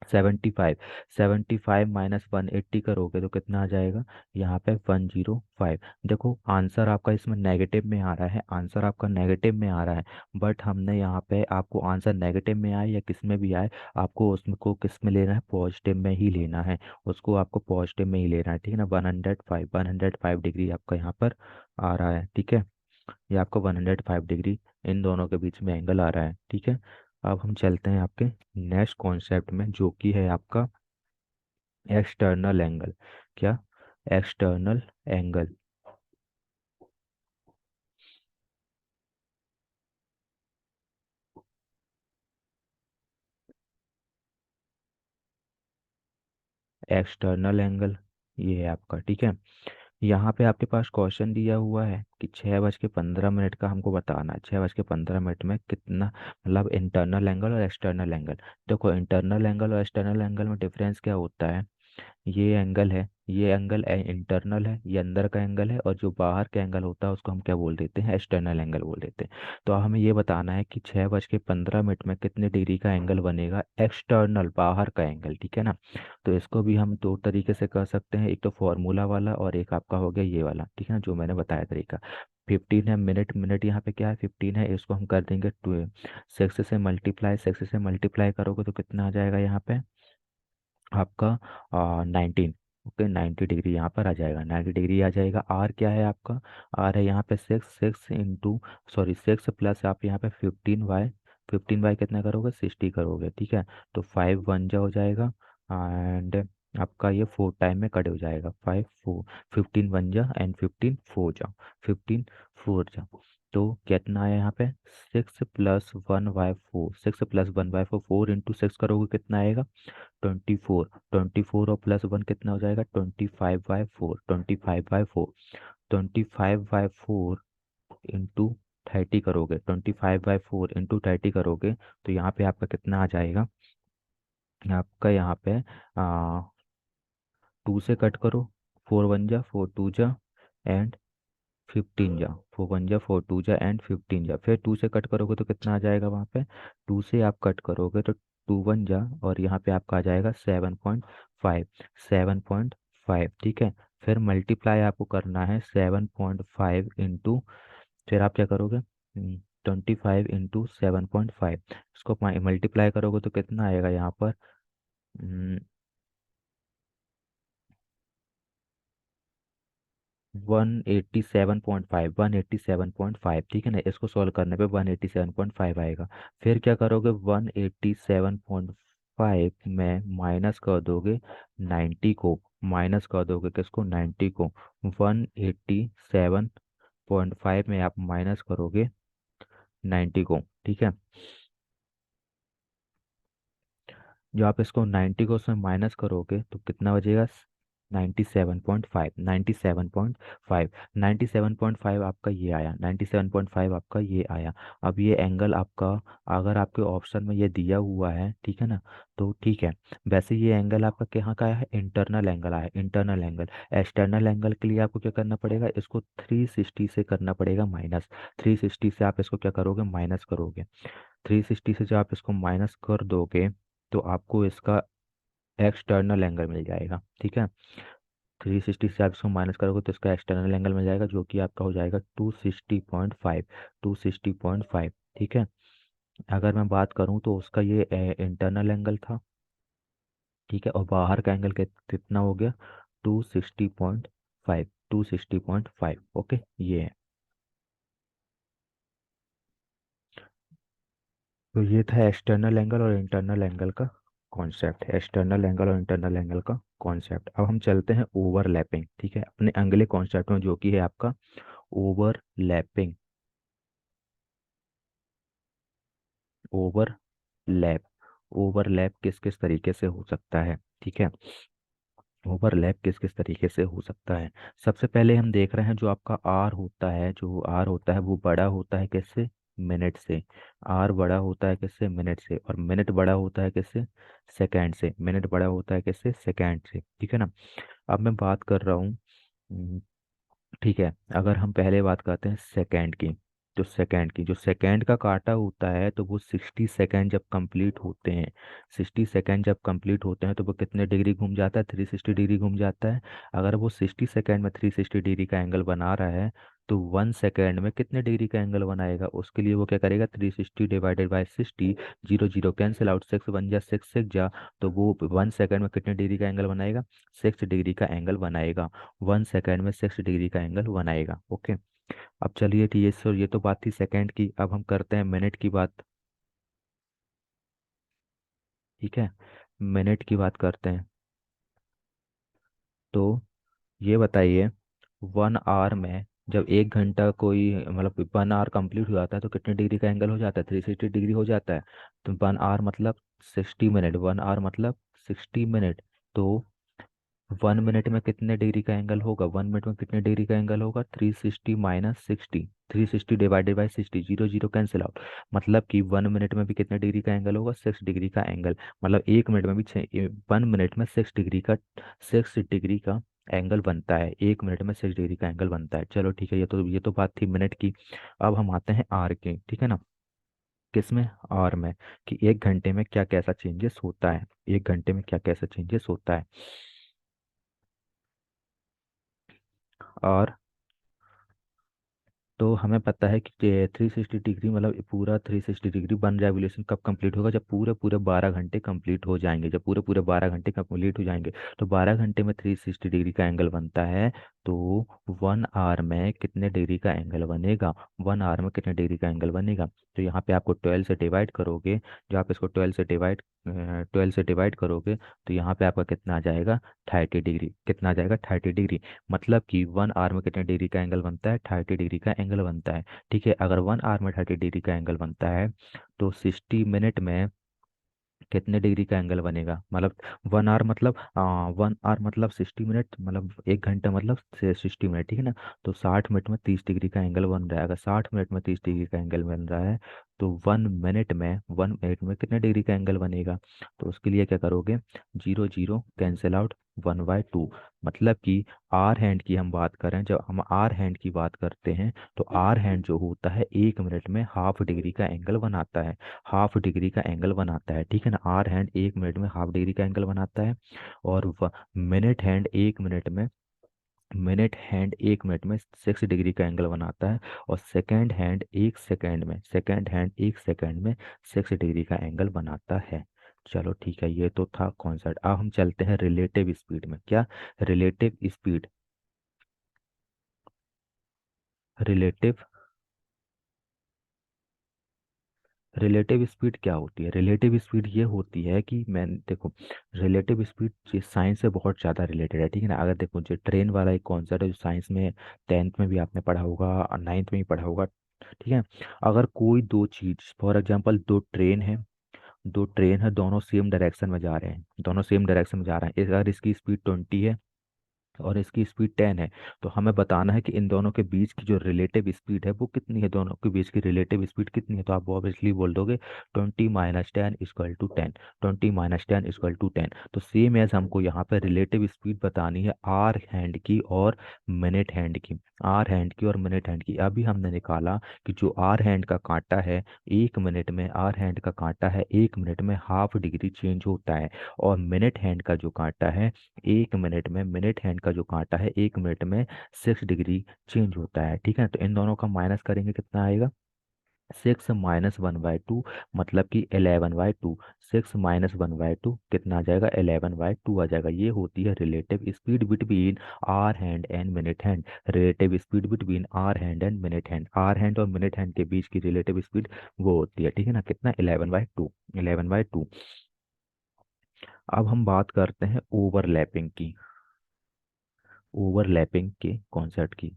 75। 75 -180 करोगे तो कितना आ जाएगा, यहाँ पे 105। देखो आंसर आपका इसमें नेगेटिव में आ रहा है, आंसर आपका नेगेटिव में आ रहा है, बट हमने यहाँ पे आपको आंसर नेगेटिव में आए या किस में भी आए, आपको उसमें को किस में लेना है, पॉजिटिव में ही लेना है, उसको आपको पॉजिटिव में ही लेना है, ठीक है ना। 105 डिग्री आपका यहाँ पर आ रहा है, ठीक है। ये आपको 105 डिग्री इन दोनों के बीच में एंगल आ रहा है, ठीक है। अब हम चलते हैं आपके नेक्स्ट कॉन्सेप्ट में, जो कि है आपका एक्सटर्नल एंगल। क्या, एक्सटर्नल एंगल। एक्सटर्नल एंगल ये है आपका, ठीक है। यहाँ पे आपके पास क्वेश्चन दिया हुआ है कि 6:15 का हमको बताना है, 6:15 में कितना, मतलब इंटरनल एंगल और एक्सटर्नल एंगल। देखो इंटरनल एंगल और एक्सटर्नल एंगल में डिफरेंस क्या होता है, ये एंगल है, ये एंगल इंटरनल है, ये अंदर का एंगल है, और जो बाहर का एंगल होता है उसको हम क्या बोल देते हैं, एक्सटर्नल एंगल बोल देते हैं। तो हमें ये बताना है कि 6:15 में कितने डिग्री का एंगल बनेगा, एक्सटर्नल बाहर का एंगल, ठीक है ना। तो इसको भी हम दो तरीके से कर सकते हैं, एक तो फॉर्मूला वाला और एक आपका हो गया ये वाला, ठीक है ना, जो मैंने बताया तरीका। 15 है, मिनट मिनट यहाँ पे क्या है, 15 है, इसको हम कर देंगे 2, 6 से मल्टीप्लाई करोगे तो कितना आ जाएगा यहाँ पे आपका 19। ओके, 90 डिग्री यहाँ पर आ जाएगा, 90 डिग्री आ जाएगा। आर क्या है आपका, आर है यहाँ पे 6 प्लस आप यहाँ पे 15 वाई, 15 वाई कितना करोगे, 60 करोगे, ठीक है। तो 5 1 जा हो जाएगा, एंड आपका ये 4 टाइम में कट हो जाएगा, 5 4, 15 1 जा एंड 15 4 जा, 15 4 जा। तो कितना आया यहाँ पे, 6 + 1/4, 6 + 1/4, 4 × 6 करोगे कितना आएगा, 24, 24 और +1 कितना हो जाएगा, 25/4, 25/4, 25/4 इंटू 30 करोगे, 25/4 इंटू 30 करोगे तो यहाँ पे आपका कितना आ जाएगा, आपका यहाँ पे 2 से कट करो, 4 1 जा 4 2 जा एंड 15 जा, 4 1 जा 4 2 जा एंड 15 जा, फिर 2 से कट करोगे तो कितना आ जाएगा वहाँ पे, 2 से आप कट करोगे तो 2 1 जा, और यहाँ पे आपका आ जाएगा 7.5, 7.5, ठीक है। फिर मल्टीप्लाई आपको करना है 7.5 इंटू, फिर आप क्या करोगे, 25 इंटू 7.5, इसको मल्टीप्लाई करोगे तो कितना आएगा यहाँ पर, 187.5, 187.5, ठीक है ना। इसको सॉल्व करने पे 187.5 आएगा। फिर क्या करोगे, 187.5 में माइनस कर दोगे 90 को, माइनस कर दोगे किसको, 90 को। 187.5 में आप माइनस करोगे 90 को, ठीक है। जो आप इसको 90 को उसमें माइनस करोगे तो कितना बचेगा, 97.5, 97.5, 97.5 आपका ये आया, 97.5 आपका ये आया। अब ये एंगल आपका, अगर आपके ऑप्शन में ये दिया हुआ है, ठीक है ना, तो ठीक है। वैसे ये एंगल आपका कहाँ का आया है, इंटरनल एंगल आया, इंटरनल एंगल। एक्सटर्नल एंगल के लिए आपको क्या करना पड़ेगा, इसको 360 से करना पड़ेगा माइनस, 360 से आप इसको क्या करोगे, माइनस करोगे। 360 से जब आप इसको माइनस कर दोगे तो आपको इसका एक्सटर्नल एंगल मिल जाएगा, ठीक है। 360 से आप इसको माइनस करोगे तो इसका एक्सटर्नल एंगल मिल जाएगा, जो कि आपका हो जाएगा 260.5, 260.5, ठीक है। अगर मैं बात करूं तो उसका ये इंटरनल एंगल था, ठीक है, और बाहर का एंगल कितना हो गया, 260.5, 260.5, ओके ये है। तो ये था एक्सटर्नल एंगल और इंटरनल एंगल का कॉन्सेप्ट, एक्सटर्नल एंगल और इंटरनल एंगल का कॉन्सेप्ट। अब हम चलते हैं ओवरलैपिंग, ठीक है, अपने अगले कॉन्सेप्ट में, जो कि है आपका ओवरलैपिंग। ओवरलैप, ओवरलैप किस किस तरीके से हो सकता है, ठीक है। ओवरलैप किस किस तरीके से हो सकता है, सबसे पहले हम देख रहे हैं जो आपका आर होता है, जो आर होता है वो बड़ा होता है किससे, मिनट से। आर बड़ा होता है किससे? मिनट से। और मिनट बड़ा होता है किससे? सेकंड से। मिनट बड़ा होता है किससे? सेकंड से, ठीक है ना। अब मैं बात कर रहा हूँ, ठीक है, अगर हम पहले बात करते हैं सेकंड की, तो सेकंड की जो सेकंड का काटा होता है तो वो 60 सेकंड जब कंप्लीट होते हैं, 60 सेकंड जब कंप्लीट होते हैं तो वो कितने डिग्री घूम जाता है? 360 डिग्री घूम जाता है। अगर वो 60 सेकंड में 360 डिग्री का एंगल बना रहा है तो 1 सेकंड में कितने डिग्री का एंगल बनाएगा? उसके लिए वो क्या करेगा? 360 divided by 60, zero zero cancel out, 6 1 जा 6 6 जा, तो वो 1 सेकंड में कितने डिग्री का एंगल बनाएगा? 6 डिग्री का एंगल बनाएगा। 1 सेकंड में 6 डिग्री का एंगल बनाएगा। ओके। अब चलिए ठीक है सर, ये तो बात थी सेकंड की, अब हम करते हैं मिनट की बात। ठीक है, मिनट की बात करते हैं। तो ये बताइए, 1 आवर में जब 1 घंटा कोई मतलब 1 आवर कंप्लीट हो जाता है तो कितने डिग्री का एंगल हो जाता है? 360 डिग्री हो जाता है। तो 1 आवर मतलब 60 मिनट, 1 आवर मतलब 60 मिनट। तो 1 मिनट में कितने डिग्री का एंगल होगा? 1 मिनट में कितने डिग्री का एंगल होगा? 360 - 60, 360 divided by 60, zero zero cancel out. मतलब कि 1 मिनट में भी कितने डिग्री का एंगल होगा? 6 डिग्री का एंगल। मतलब 1 मिनट में भी 1 मिनट में 6 डिग्री का एंगल बनता है। 1 मिनट में 6 डिग्री का एंगल बनता है। चलो ठीक है, ये तो बात थी मिनट की। अब हम आते हैं आर के, ठीक है ना। किसमें? आर में। कि 1 घंटे में क्या कैसा चेंजेस होता है, 1 घंटे में क्या कैसा चेंजेस होता है। और तो हमें पता है कि 360 डिग्री मतलब पूरा 360 डिग्री वन रेवोल्यूशन कब कंप्लीट होगा? जब पूरे पूरे 12 घंटे कंप्लीट हो जाएंगे। जब पूरे पूरे 12 घंटे कंप्लीट हो जाएंगे तो 12 घंटे में 360 डिग्री का एंगल बनता है। तो 1 आवर में कितने डिग्री का एंगल बनेगा? 1 आवर में कितने डिग्री का एंगल बनेगा? तो यहाँ पे आपको 12 से डिवाइड करोगे, जो आप इसको 12 से डिवाइड करोगे तो यहाँ पे आपका कितना आ जाएगा? 30 डिग्री। कितना आ जाएगा? 30 डिग्री। मतलब कि 1 आवर में कितने डिग्री का एंगल बनता है? 30 डिग्री का एंगल बनता है। ठीक है, अगर 1 आवर में 30 डिग्री का एंगल बनता है तो 60 मिनट में कितने डिग्री का एंगल बनेगा? मतलब 1 आवर मतलब 60 मिनट, मतलब 1 घंटा मतलब 60 मिनट, ठीक है ना। तो 60 मिनट में 30 डिग्री का एंगल बन रहा है। अगर 60 मिनट में 30 डिग्री का एंगल बन रहा है तो 1 मिनट में कितने डिग्री का एंगल बनेगा? तो उसके लिए क्या करोगे? Zero zero cancel out, 1/2। मतलब कि आर हैंड की हम बात करें, जब हम आर हैंड की बात करते हैं तो आर हैंड जो होता है 1 मिनट में हाफ डिग्री का एंगल बनाता है। हाफ डिग्री का एंगल बनाता है, ठीक है ना। आर हैंड 1 मिनट में हाफ डिग्री का एंगल बनाता है। और मिनट हैंड 1 मिनट में, मिनट हैंड 1 मिनट में 6 डिग्री का एंगल बनाता है। और सेकेंड हैंड 1 सेकेंड में 6 डिग्री का एंगल बनाता है। चलो ठीक है, ये तो था कॉन्सेप्ट। अब हम चलते हैं रिलेटिव स्पीड में। क्या? Relative speed. Relative relative speed क्या होती है? रिलेटिव स्पीड ये होती है कि मैं देखो, रिलेटिव स्पीड साइंस से बहुत ज़्यादा रिलेटेड है, ठीक है ना। अगर देखो, जो ट्रेन वाला एक कॉन्सेप्ट है जो साइंस में 10th में भी आपने पढ़ा होगा और 9th में भी पढ़ा होगा, ठीक है। अगर कोई दो चीज, फॉर एग्जांपल दो ट्रेन है, दोनों सेम डायरेक्शन में जा रहे हैं, दोनों सेम डायरेक्शन में जा रहे हैं। अगर इसकी स्पीड 20 है और इसकी स्पीड 10 है, तो हमें बताना है कि इन दोनों के बीच की जो रिलेटिव स्पीड है वो कितनी है, दोनों के बीच की रिलेटिव स्पीड कितनी है। तो आप ऑब्वियसली बोल दोगे 20 - 10 = 10, 20 - 10 = 10। तो सेम एज हमको यहाँ पे रिलेटिव स्पीड बतानी है आर हैंड की और मिनट हैंड की। आर हैंड की और मिनट हैंड की। अभी हमने निकाला कि जो आर हैंड का कांटा है 1 मिनट में, आर हैंड का कांटा है 1 मिनट में हाफ डिग्री चेंज होता है। और मिनट हैंड का जो कांटा है 1 मिनट में, मिनट हैंड का जो कांटा है 1 मिनट में 6 डिग्री चेंज होता है, ठीक है। तो इन दोनों का माइनस करेंगे, कितना आएगा? 6 - 1/2, मतलब कि 11/2। 6 - 1/2 कितना आ जाएगा? 11/2 आ जाएगा। ये होती है relative speed between hour hand and minute hand. Relative speed between hour hand and minute hand. Hour hand और मिनट हैंड के बीच की रिलेटिव स्पीड वो होती है, ठीक है ना। कितना? 11/2, 11/2। अब हम बात करते हैं ओवरलैपिंग की, ओवरलैपिंग के कॉन्सेप्ट की।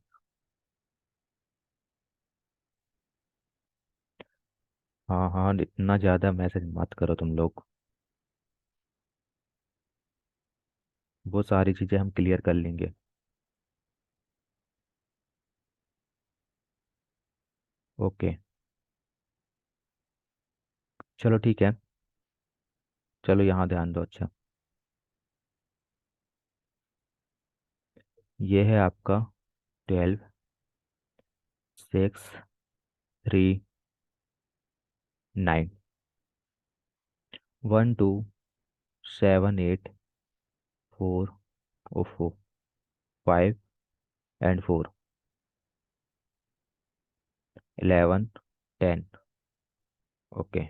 हाँ हाँ, इतना ज़्यादा मैसेज मत करो तुम लोग। वो सारी चीज़ें हम क्लियर कर लेंगे। ओके। चलो ठीक है। चलो यहाँ ध्यान दो। अच्छा, ये है आपका 12, 6, 3, 9, 1, 2, 7, 8, 4, ओ 5 एंड 4, 11, 10। ओके।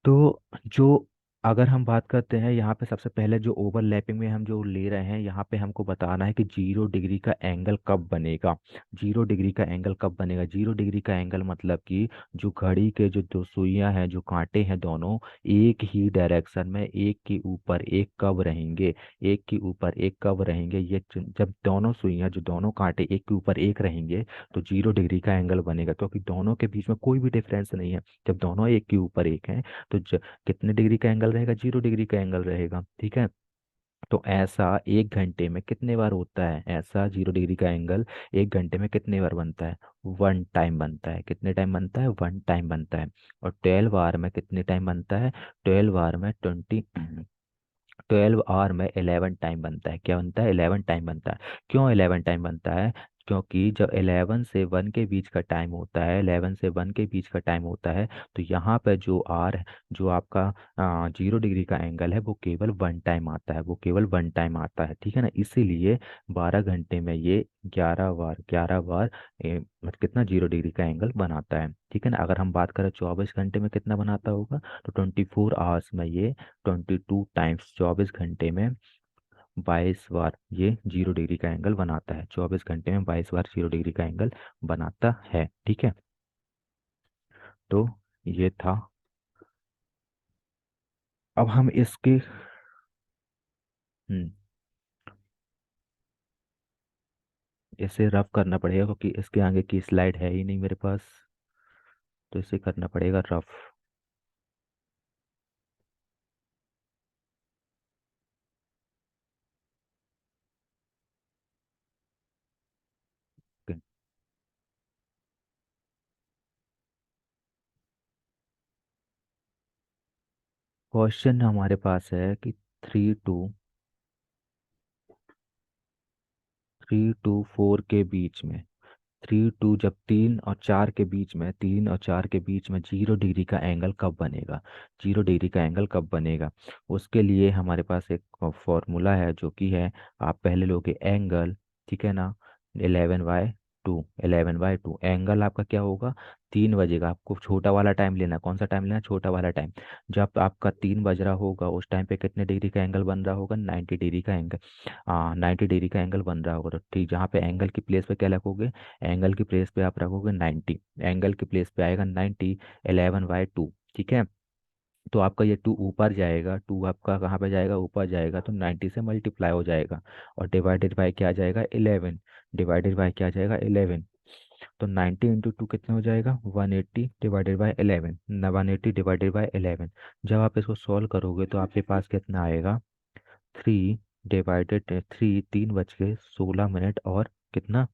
तो जो, अगर हम बात करते हैं यहाँ पे, सबसे पहले जो ओवरलैपिंग में हम जो ले रहे हैं, यहाँ पे हमको बताना है कि 0 डिग्री का एंगल कब बनेगा। 0 डिग्री का एंगल कब बनेगा? 0 डिग्री का एंगल मतलब कि जो घड़ी के जो दो सुइयां हैं, जो कांटे हैं, दोनों एक ही डायरेक्शन में एक के ऊपर एक कब रहेंगे, एक के ऊपर एक कब रहेंगे, जब दोनों सुइयां, जो दोनों कांटे एक के ऊपर एक रहेंगे, तो 0 डिग्री का एंगल बनेगा, क्योंकि दोनों के बीच में कोई भी डिफरेंस नहीं है। जब दोनों एक के ऊपर एक हैं तो कितने डिग्री का एंगल रहेगा? 0 डिग्री का एंगल रहेगा। ठीक है। तो ऐसा 1 घंटे में कितने बार होता है? ऐसा 0 डिग्री का एंगल 1 घंटे में कितने बार बनता है? 1 टाइम बनता है। कितने टाइम बनता है? 1 टाइम बनता है। और 12 आवर में कितने टाइम बनता है? 12 आवर में 12 आवर में 11 टाइम बनता है। क्या बनता है? 11 टाइम बनता है। क्यों 11 टाइम बनता है? क्योंकि जब 11 से 1 के बीच का टाइम होता है, 11 से 1 के बीच का टाइम होता है, तो यहाँ पे जो आर, जो आपका 0 डिग्री का एंगल है, वो केवल 1 टाइम आता है, वो केवल 1 टाइम आता है। ठीक है ना? इसीलिए 12 घंटे में ये 11 बार, 11 बार मतलब कितना 0 डिग्री का एंगल बनाता है। ठीक है ना? अगर हम बात करें 24 घंटे में कितना बनाता होगा, तो 24 आवर्स में ये 22 टाइम्स, 24 घंटे में 22 बार ये 0 डिग्री का एंगल बनाता है। 24 घंटे में 22 बार 0 डिग्री का एंगल बनाता है। ठीक है। तो ये था। अब हम इसके, हम्म, इसे रफ करना पड़ेगा, क्योंकि इसके आगे की स्लाइड है ही नहीं मेरे पास, तो इसे करना पड़ेगा रफ। क्वेश्चन हमारे पास है कि 3 to 4 के बीच में, 3 to, जब 3 और 4 के बीच में, 3 और 4 के बीच में 0 डिग्री का एंगल कब बनेगा? 0 डिग्री का एंगल कब बनेगा? उसके लिए हमारे पास एक फॉर्मूला है, जो कि है, आप पहले लोगे एंगल, ठीक है ना, 11/2, 11/2 एंगल आपका क्या होगा? 3 बजेगा। आपको छोटा वाला टाइम लेना है। कौन सा टाइम लेना है? छोटा वाला टाइम। जब आपका 3 बज रहा होगा, उस टाइम पे कितने डिग्री का एंगल बन रहा होगा? 90 डिग्री का एंगल। 90 डिग्री का एंगल बन रहा होगा। तो ठीक, जहाँ पे एंगल की प्लेस पे क्या रखोगे? एंगल की प्लेस पे आप रखोगे 90। एंगल की प्लेस पे आएगा 90, 11/2। ठीक है। तो आपका ये 2 ऊपर जाएगा, 2 आपका कहाँ पे जाएगा? ऊपर जाएगा, तो 90 से मल्टीप्लाई हो जाएगा, और डिवाइडेड बाय क्या आ जाएगा? 11। डिवाइडेड बाय क्या आ जाएगा? 11। तो 90 × 2 कितना हो जाएगा? 180 डिवाइडेड बाय 11, 180 डिवाइडेड बाय 11। जब आप इसको सॉल्व करोगे तो आपके पास कितना आएगा? 3 और कितना?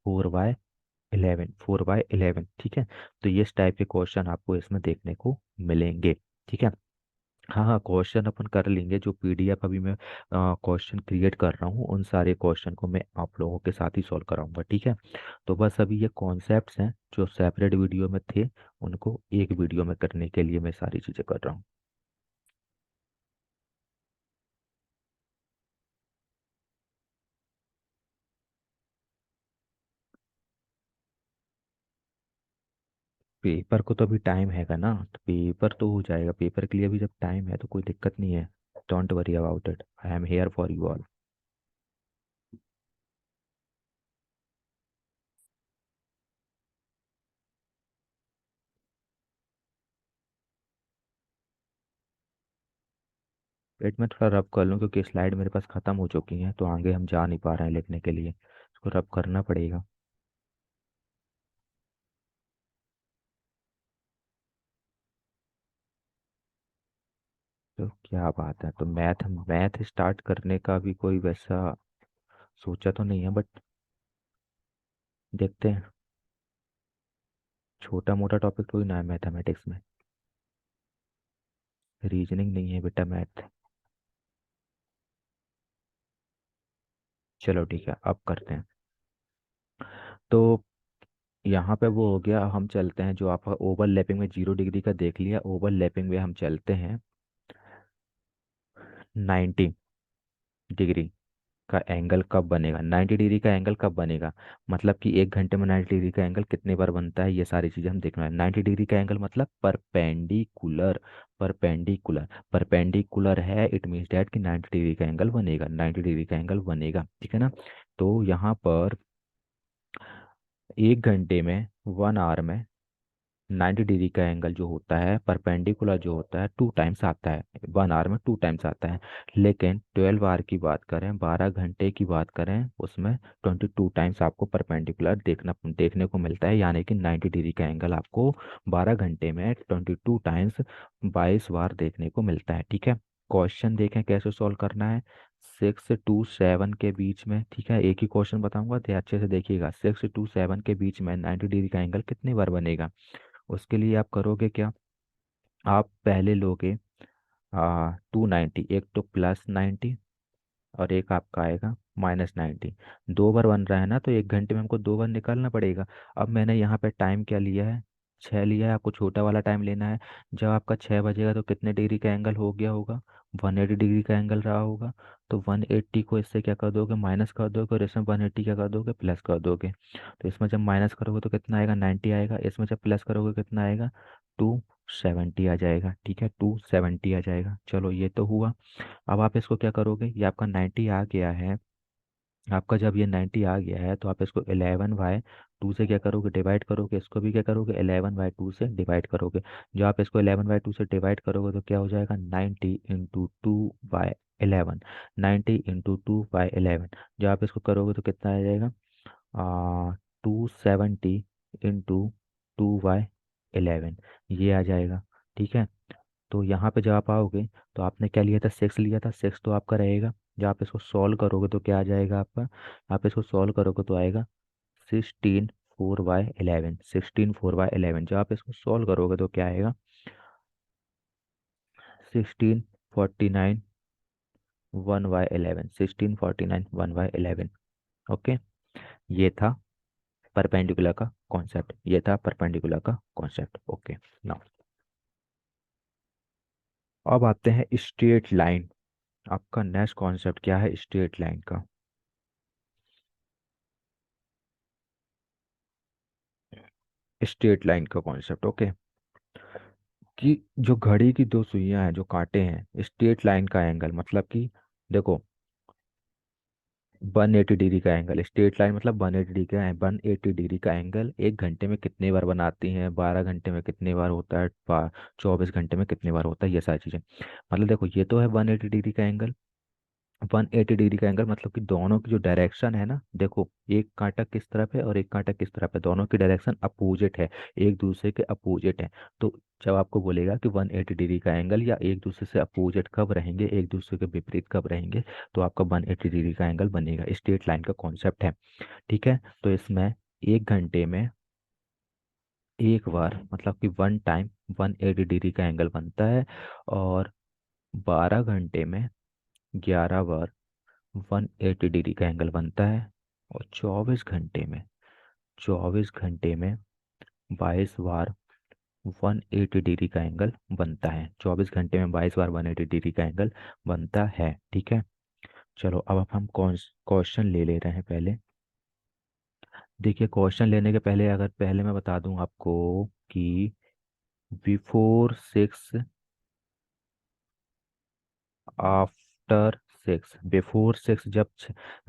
4/11, 4/11। ठीक है। तो ये इस टाइप के क्वेश्चन आपको इसमें देखने को मिलेंगे। ठीक है। हाँ हाँ, क्वेश्चन अपन कर लेंगे। जो पीडीएफ अभी मैं क्वेश्चन क्रिएट कर रहा हूँ, उन सारे क्वेश्चन को मैं आप लोगों के साथ ही सॉल्व कराऊंगा। ठीक है। तो बस अभी ये कॉन्सेप्ट्स हैं जो सेपरेट वीडियो में थे, उनको एक वीडियो में करने के लिए मैं सारी चीज़ें कर रहा हूँ। पेपर को तो अभी टाइम हैगा ना, तो पेपर तो हो जाएगा। पेपर के लिए अभी जब टाइम है तो कोई दिक्कत नहीं है। Don't worry about it, I am here for you all. Wait, मैं थोड़ा रब कर लूँ, क्योंकि स्लाइड मेरे पास ख़त्म हो चुकी हैं, तो आगे हम जा नहीं पा रहे हैं लिखने के लिए, इसको रब करना पड़ेगा। तो क्या बात है, तो मैथ मैथ स्टार्ट करने का भी कोई वैसा सोचा तो नहीं है, बट देखते हैं। छोटा मोटा टॉपिक थोड़ी ना है मैथमेटिक्स में। रीजनिंग नहीं है बेटा, मैथ। चलो ठीक है, अब करते हैं। तो यहाँ पे वो हो गया, हम चलते हैं जो आपका ओवरलैपिंग में 0 डिग्री का देख लिया, ओवरलैपिंग में हम चलते हैं 90 डिग्री का एंगल कब बनेगा, 90 डिग्री का एंगल कब बनेगा, मतलब कि 1 घंटे में 90 डिग्री का एंगल कितनी बार बनता है, ये सारी चीजें हम देखना है। 90 डिग्री का एंगल मतलब परपेंडिकुलर, परपेंडिकुलर, परपेंडिकुलर है, इट मीन्स डैट कि 90 डिग्री का एंगल बनेगा, 90 डिग्री का एंगल बनेगा, ठीक है ना। तो यहाँ पर 1 घंटे में, 1 आवर में 90 डिग्री का एंगल जो होता है परपेंडिकुलर जो होता है 2 टाइम्स आता है, 1 आवर में 2 टाइम्स आता है। लेकिन 12 आवर की बात करें, 12 घंटे की बात करें, उसमें 22 टाइम्स आपको परपेंडिकुलर देखने को मिलता है, यानी कि 90 डिग्री का एंगल आपको 12 घंटे में 22 टाइम्स 22 बार देखने को मिलता है, ठीक है। क्वेश्चन देखें कैसे सॉल्व करना है। 6 to 7 के बीच में, ठीक है, एक ही क्वेश्चन बताऊंगा तो अच्छे से देखिएगा। 6 to 7 के बीच में 90 डिग्री का एंगल कितनी बार बनेगा। उसके लिए आप करोगे क्या, आप पहले लोगे 290, एक तो +90 और एक आपका आएगा -90। 2 बार बन रहा है ना, तो 1 घंटे में हमको 2 बार निकालना पड़ेगा। अब मैंने यहाँ पे टाइम क्या लिया है, 6 लिया है, आपको छोटा वाला टाइम लेना है। जब आपका 6 बजेगा तो कितने डिग्री का एंगल हो गया होगा, 180 डिग्री का एंगल रहा होगा। तो 180 को इससे क्या कर दोगे, माइनस कर दोगे, और इसमें 180 क्या कर दोगे, प्लस कर दोगे। तो इसमें जब माइनस करोगे तो कितना आएगा, 90 आएगा, इसमें जब प्लस करोगे कितना आएगा, 270 आ जाएगा, ठीक है, 270 आ जाएगा। चलो ये तो हुआ। अब आप इसको क्या करोगे, ये आपका 90 आ गया है, आपका जब ये 90 आ गया है तो आप इसको 11/2 से क्या करोगे, डिवाइड करोगे, इसको भी क्या करोगे, 11/2 से डिवाइड करोगे। जब आप इसको 11/2 से डिवाइड करोगे तो क्या हो जाएगा, 90 × 2/11, 90 × 2/11। जब आप इसको करोगे तो कितना आ जाएगा, 270 × 2/11, ये आ जाएगा, ठीक है। तो यहाँ पे जब आप आओगे तो आपने क्या लिया था, 6 लिया था, 6 तो आपका रहेगा। जब आप इसको सॉल्व करोगे तो क्या आ जाएगा आपका, आप इसको सॉल्व करोगे तो आएगा 16/4/11, 16/4/11। जब आप इसको सॉल्व करोगे तो क्या आएगा, 1649/1/11, 1649/1/11। ओके, ये था परपेंडिकुलर का कॉन्सेप्ट, ये था परपेंडिकुलर का कॉन्सेप्ट। ओके, नाउ अब आते हैं स्ट्रेट लाइन। आपका नेक्स्ट कॉन्सेप्ट क्या है स्ट्रेट लाइन का। स्ट्रेट लाइन का कॉन्सेप्ट, ओके, कि जो घड़ी की दो सुइयां हैं जो कांटे हैं, स्ट्रेट लाइन का एंगल मतलब कि देखो 180 डिग्री का एंगल, स्ट्रेट लाइन मतलब 180 डिग्री का है, 180 डिग्री का एंगल 1 घंटे में कितनी बार बनाती हैं, 12 घंटे में कितनी बार होता है, 24 घंटे में कितनी बार होता है, ये सारी चीजें। मतलब देखो ये तो है 180 डिग्री का एंगल, 180 डिग्री का एंगल मतलब कि दोनों की जो डायरेक्शन है ना, देखो एक कांटा किस तरफ है और एक कांटा किस तरफ है, दोनों की डायरेक्शन अपोजिट है, एक दूसरे के अपोजिट है। तो जब आपको बोलेगा कि 180 डिग्री का एंगल या एक दूसरे से अपोजिट कब रहेंगे, एक दूसरे के विपरीत कब रहेंगे, तो आपका 180 डिग्री का एंगल बनेगा, स्ट्रेट लाइन का कॉन्सेप्ट है, ठीक है। तो इसमें 1 घंटे में एक बार मतलब कि 1 टाइम 180 डिग्री का एंगल बनता है, और 12 घंटे में 11 बार 180 डिग्री का एंगल बनता है, और 24 घंटे में 22 बार 180 डिग्री का एंगल बनता है, 24 घंटे में 22 बार 180 डिग्री का एंगल बनता है, ठीक है। चलो अब हम क्वेश्चन ले ले रहे हैं पहले। देखिए क्वेश्चन लेने के पहले अगर पहले मैं बता दूं आपको कि बिफोर 6, आफ्टर 6, बिफोर 6,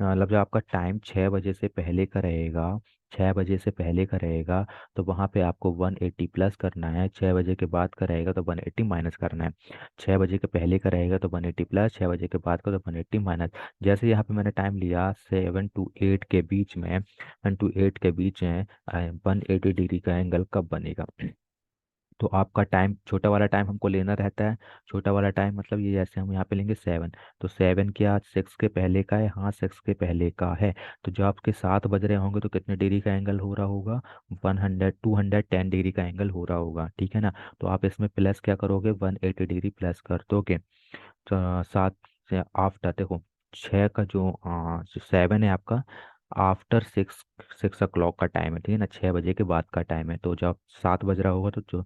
मतलब जब आपका टाइम 6 बजे से पहले का रहेगा, 6 बजे से पहले का रहेगा, तो वहाँ पे आपको 180 प्लस करना है, 6 बजे के बाद का रहेगा तो 180 माइनस करना है। 6 बजे के पहले का रहेगा तो 180 प्लस, 6 बजे के बाद का तो 180 माइनस। जैसे यहाँ पे मैंने टाइम लिया 7 to 8 के बीच में, 7 to 8 के बीच में 180 डिग्री का एंगल कब बनेगा। तो आपका टाइम, छोटा वाला टाइम हमको लेना रहता है। छोटा वाला टाइम मतलब ये, जैसे हम यहाँ पे लेंगे 7, तो 7 क्या 6 के पहले का है? हाँ 6 के पहले का है। तो जब आपके 7 बज रहे होंगे तो कितने डिग्री का एंगल हो रहा होगा? 210 डिग्री का एंगल हो रहा होगा, ठीक है ना। तो आप इसमें प्लस क्या करोगे? 180 डिग्री प्लस कर दोगे। तो 7 से आफ्टर देखो, 6 का जो 7 है आपका, आफ्टर 6 ओ क्लॉक का टाइम है, ठीक है ना, 6 बजे के बाद का टाइम है। तो जब 7 बज रहा होगा तो जो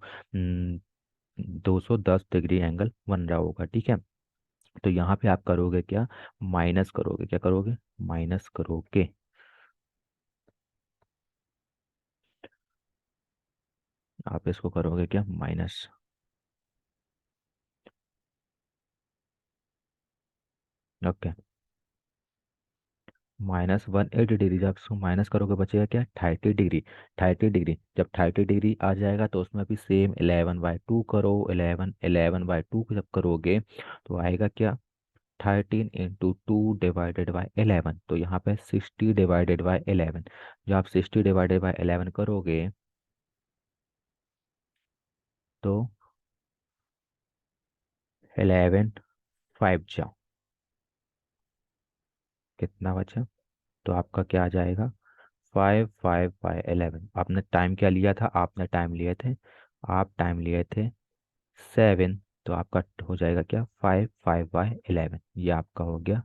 210 डिग्री एंगल बन रहा होगा, ठीक है। तो यहाँ पे आप करोगे क्या? माइनस करोगे, क्या करोगे? माइनस करोगे। आप इसको करोगे क्या? माइनस। ओके, -180 डिग्री, जब इसको माइनस करोगे बचेगा क्या? 30 डिग्री। 30 डिग्री, जब 30 डिग्री आ जाएगा तो उसमें भी सेम 11/2 करो। 11/2 जब करोगे तो आएगा क्या? 13 × 2 ÷ 11, तो यहाँ पे 60/11। जब आप 60/11 करोगे तो 11 5 कितना बचा? तो आपका क्या आ जाएगा? 5/5/11। आपने टाइम क्या लिया था? आपने टाइम लिए थे, आप टाइम लिए थे 7। तो आपका हो जाएगा क्या? 5/5/11। ये आपका हो गया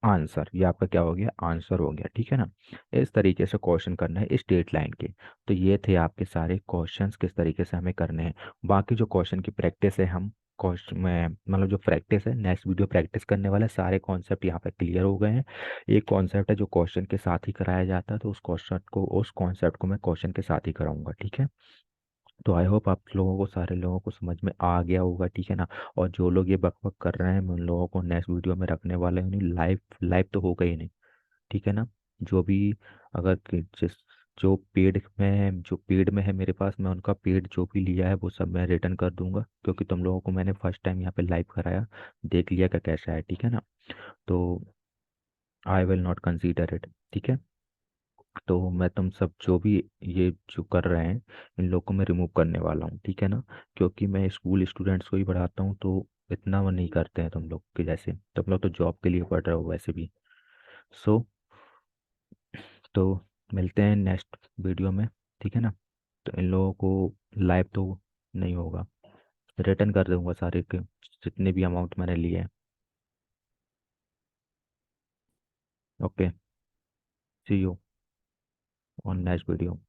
आंसर। ये आपका क्या हो गया? आंसर हो गया, ठीक है ना। इस तरीके से क्वेश्चन करना है स्ट्रेट लाइन के। तो ये थे आपके सारे क्वेश्चंस, किस तरीके से हमें करने हैं। बाकी जो क्वेश्चन की प्रैक्टिस है, हम क्वेश्चन में मतलब जो प्रैक्टिस है, नेक्स्ट वीडियो प्रैक्टिस करने वाले सारे कॉन्सेप्ट यहाँ पे क्लियर हो गए हैं। एक कॉन्सेप्ट है जो क्वेश्चन के साथ ही कराया जाता है, तो उस कॉन्सेप्ट को मैं क्वेश्चन के साथ ही कराऊंगा, ठीक है। तो आई होप आप लोगों को, सारे लोगों को समझ में आ गया होगा, ठीक है ना। और जो लोग ये बकबक कर रहे हैं, मैं उन लोगों को नेक्स्ट वीडियो में रखने वाले हैं। नहीं, लाइव लाइव तो होगा ही नहीं, ठीक है ना। जो भी, अगर जिस जो पेड में है मेरे पास, मैं उनका पेड जो भी लिया है वो सब मैं रिटर्न कर दूंगा, क्योंकि तुम लोगों को मैंने फर्स्ट टाइम यहाँ पे लाइव कराया, देख लिया का कैसा है, ठीक है ना। तो I will not consider it, ठीक है। तो मैं तुम सब जो भी ये जो कर रहे हैं, इन लोग को मैं रिमूव करने वाला हूँ, ठीक है ना। क्योंकि मैं स्कूल स्टूडेंट्स को ही पढ़ाता हूँ, तो इतना वो नहीं करते हैं तुम लोग के जैसे। तुम लोग तो जॉब के लिए पढ़ रहे हो वैसे भी। सो तो मिलते हैं नेक्स्ट वीडियो में, ठीक है ना। तो इन लोगों को लाइव तो नहीं होगा, रिटर्न कर दूंगा सारे के जितने भी अमाउंट मैंने लिए हैं। Okay, see you on next video.